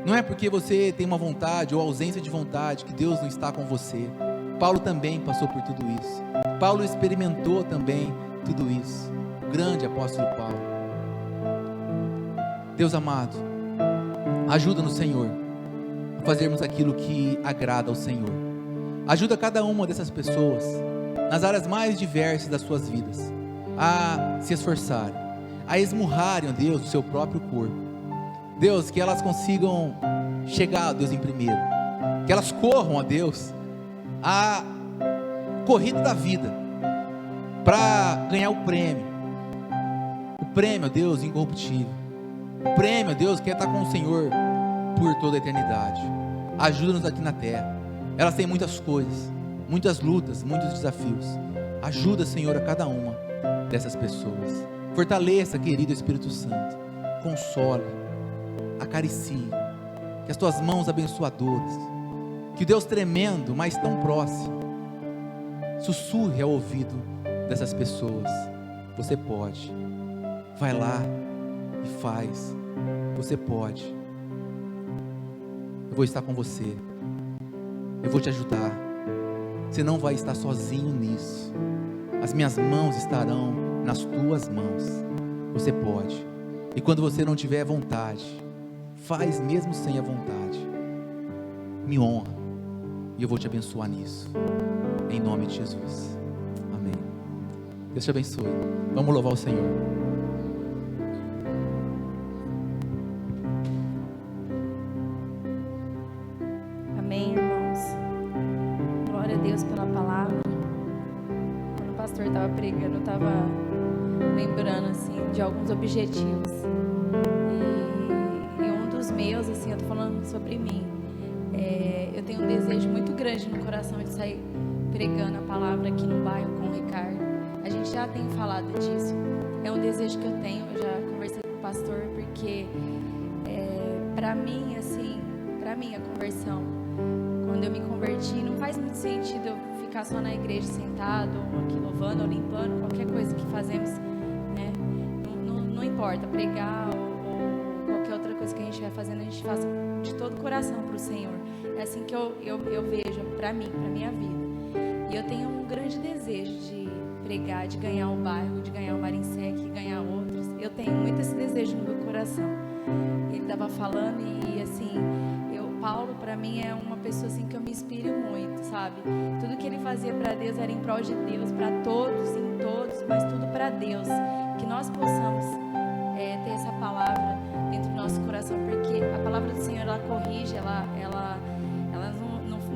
Não é porque você tem uma vontade ou ausência de vontade que Deus não está com você. Paulo também passou por tudo isso. Paulo experimentou também tudo isso. O grande apóstolo Paulo. Deus amado, ajuda-nos, Senhor, a fazermos aquilo que agrada ao Senhor. Ajuda cada uma dessas pessoas, nas áreas mais diversas das suas vidas, a se esforçarem, a esmurrarem, ó Deus, o seu próprio corpo. Deus, que elas consigam chegar, ó Deus, em primeiro, que elas corram, ó Deus, a corrida da vida, para ganhar o prêmio, ó Deus, incorruptível, o prêmio, ó Deus, que é estar com o Senhor por toda a eternidade. Ajuda-nos aqui na terra. Elas têm muitas coisas, muitas lutas, muitos desafios. Ajuda, Senhor, a cada uma dessas pessoas. Fortaleça, querido Espírito Santo. Console, acaricie. Que as tuas mãos abençoadoras, que Deus tremendo, mas tão próximo, sussurre ao ouvido dessas pessoas: você pode. Vai lá e faz. Você pode. Eu vou estar com você. Eu vou te ajudar. Você não vai estar sozinho nisso. As minhas mãos estarão nas tuas mãos. Você pode. E quando você não tiver vontade, faz mesmo sem a vontade. Me honra. E eu vou te abençoar nisso. Em nome de Jesus. Amém. Deus te abençoe. Vamos louvar o Senhor. Amém, irmãos. Glória a Deus pela palavra. Quando o pastor estava pregando, eu estava lembrando assim de alguns objetivos. E um dos meus, assim, eu estou falando sobre mim. Eu tenho um desejo muito grande no coração de sair pregando a palavra aqui no bairro com o Ricardo. A gente já tem falado disso. É um desejo que eu tenho. Eu já conversei com o pastor, porque para mim, assim, para mim a conversão, quando eu me converti, não faz muito sentido eu ficar só na igreja sentado, ou aqui louvando, ou limpando, qualquer coisa que fazemos, né? Não importa, pregar ou qualquer outra coisa que a gente vai fazendo, a gente faça de todo o coração para o Senhor. É assim que eu vejo para mim, para minha vida. E eu tenho um grande desejo de pregar, de ganhar o bairro, de ganhar o Marinsec, ganhar outros. Eu tenho muito esse desejo no meu coração. Ele estava falando e assim, Paulo para mim é uma pessoa assim que eu me inspiro muito, sabe? Tudo que ele fazia para Deus era em prol de Deus, para todos, em todos, mas tudo para Deus. Que nós possamos ter essa palavra dentro do nosso coração, porque a palavra do Senhor, ela corrige, ela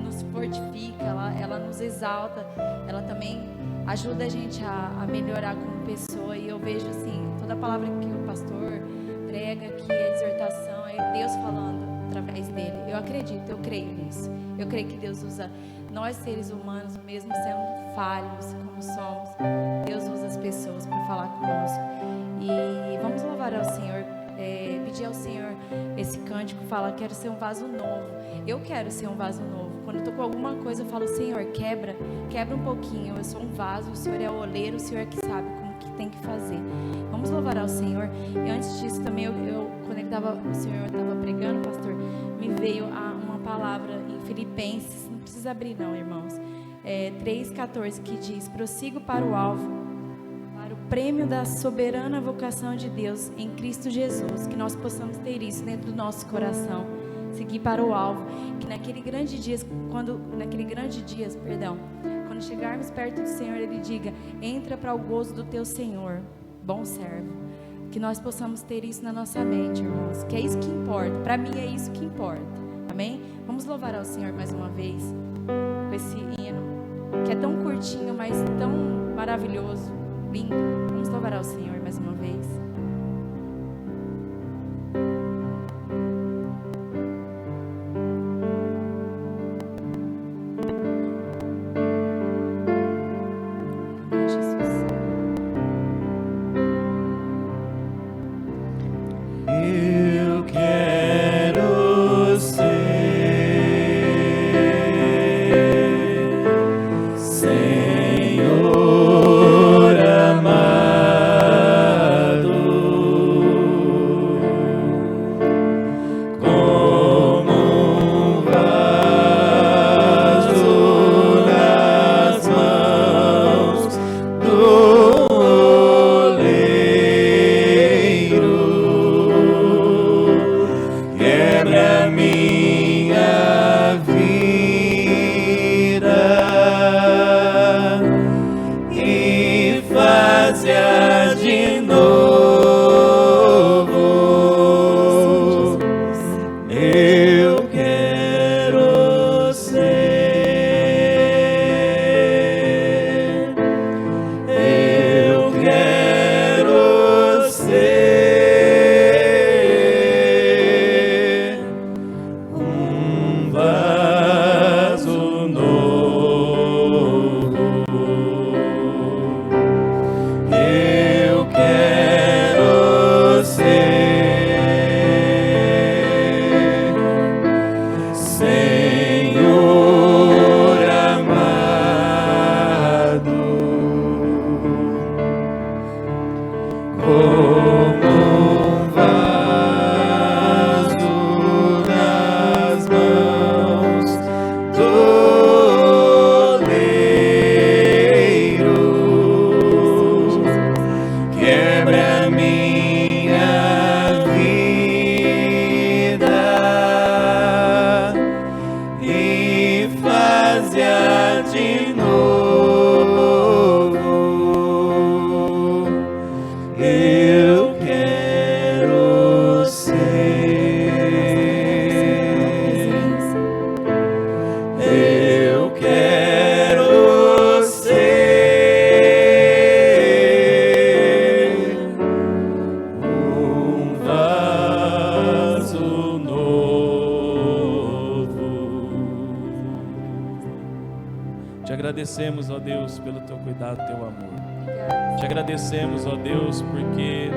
nos fortifica, ela nos exalta, ela também ajuda a gente a melhorar como pessoa. E eu vejo assim, toda a palavra que o pastor prega, que a exortação é Deus falando através dele. Eu acredito, eu creio nisso. Eu creio que Deus usa nós seres humanos, mesmo sendo falhos como somos, Deus usa as pessoas para falar conosco. E vamos louvar ao Senhor, pedir ao Senhor esse cântico, falar: quero ser um vaso novo. Eu quero ser um vaso novo. Quando eu tô com alguma coisa, eu falo: Senhor, quebra um pouquinho. Eu sou um vaso, o Senhor é o oleiro, o Senhor é que sabe como que tem que fazer. Vamos louvar ao Senhor. E antes disso também, quando o Senhor estava pregando, pastor, me veio uma palavra em Filipenses, não precisa abrir não, irmãos, 3,14, que diz: prossigo para o alvo, para o prêmio da soberana vocação de Deus em Cristo Jesus. Que nós possamos ter isso dentro do nosso coração, seguir para o alvo, que naquele grande dia, quando chegarmos perto do Senhor, Ele diga: entra para o gozo do teu Senhor, bom servo. Que nós possamos ter isso na nossa mente, irmãos, que é isso que importa. Para mim é isso que importa, amém? Vamos louvar ao Senhor mais uma vez com esse hino, que é tão curtinho, mas tão maravilhoso, lindo. Vamos louvar ao Senhor mais uma vez. agradecemos, ó Deus, pelo teu cuidado, teu amor. Te agradecemos, ó Deus, porque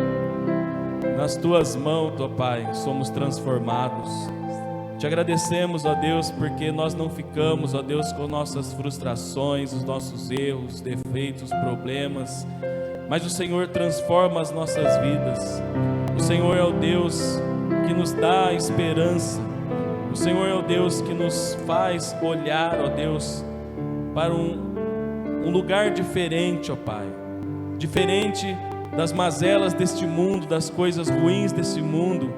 nas tuas mãos, ó Pai, somos transformados. Te agradecemos, ó Deus, porque nós não ficamos, ó Deus, com nossas frustrações, os nossos erros, defeitos, problemas, mas o Senhor transforma as nossas vidas. O Senhor é o Deus que nos dá a esperança. O Senhor é o Deus que nos faz olhar, ó Deus, para um lugar diferente, ó Pai, diferente das mazelas deste mundo, das coisas ruins deste mundo.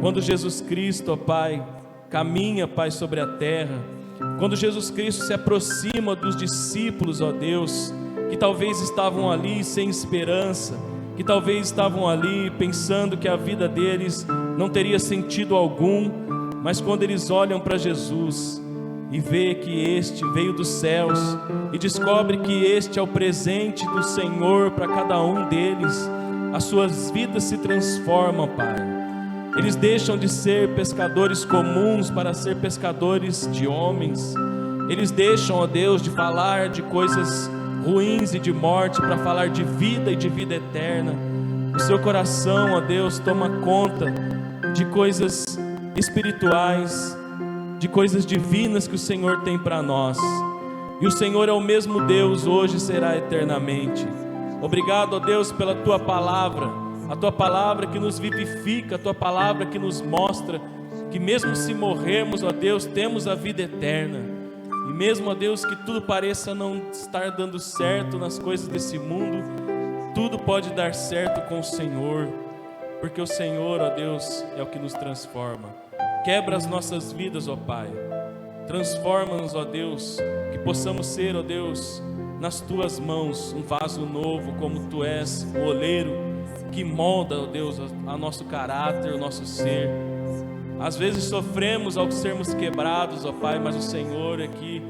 Quando Jesus Cristo, ó Pai, caminha, Pai, sobre a terra, quando Jesus Cristo se aproxima dos discípulos, ó Deus, que talvez estavam ali sem esperança, que talvez estavam ali pensando que a vida deles não teria sentido algum, mas quando eles olham para Jesus e vê que este veio dos céus e descobre que este é o presente do Senhor para cada um deles, as suas vidas se transformam, Pai. Eles deixam de ser pescadores comuns para ser pescadores de homens. Eles deixam, ó Deus, de falar de coisas ruins e de morte para falar de vida e de vida eterna. O seu coração, ó Deus, toma conta de coisas espirituais, de coisas divinas que o Senhor tem para nós. E o Senhor é o mesmo Deus, hoje e será eternamente. Obrigado, ó Deus, pela Tua palavra, a Tua palavra que nos vivifica, a Tua palavra que nos mostra que mesmo se morrermos, ó Deus, temos a vida eterna. E mesmo, ó Deus, que tudo pareça não estar dando certo nas coisas desse mundo, tudo pode dar certo com o Senhor, porque o Senhor, ó Deus, é o que nos transforma. Quebra as nossas vidas, ó Pai. Transforma-nos, ó Deus, que possamos ser, ó Deus, nas Tuas mãos, um vaso novo, como Tu és, o oleiro, que molda, ó Deus, a nosso caráter, o nosso ser. Às vezes sofremos ao sermos quebrados, ó Pai, mas o Senhor é que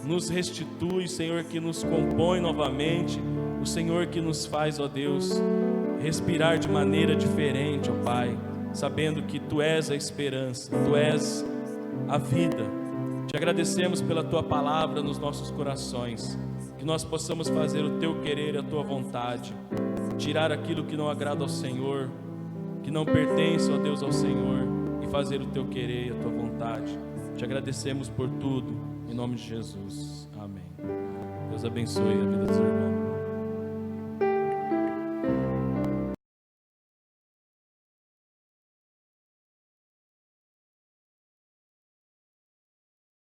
nos restitui, o Senhor que nos compõe novamente, o Senhor que nos faz, ó Deus, respirar de maneira diferente, ó Pai, sabendo que Tu és a esperança, Tu és a vida. Te agradecemos pela Tua palavra nos nossos corações, que nós possamos fazer o Teu querer e a Tua vontade, tirar aquilo que não agrada ao Senhor, que não pertence, ó Deus, ao Senhor, e fazer o Teu querer e a Tua vontade. Te agradecemos por tudo, em nome de Jesus. Amém. Deus abençoe a vida dos irmãos.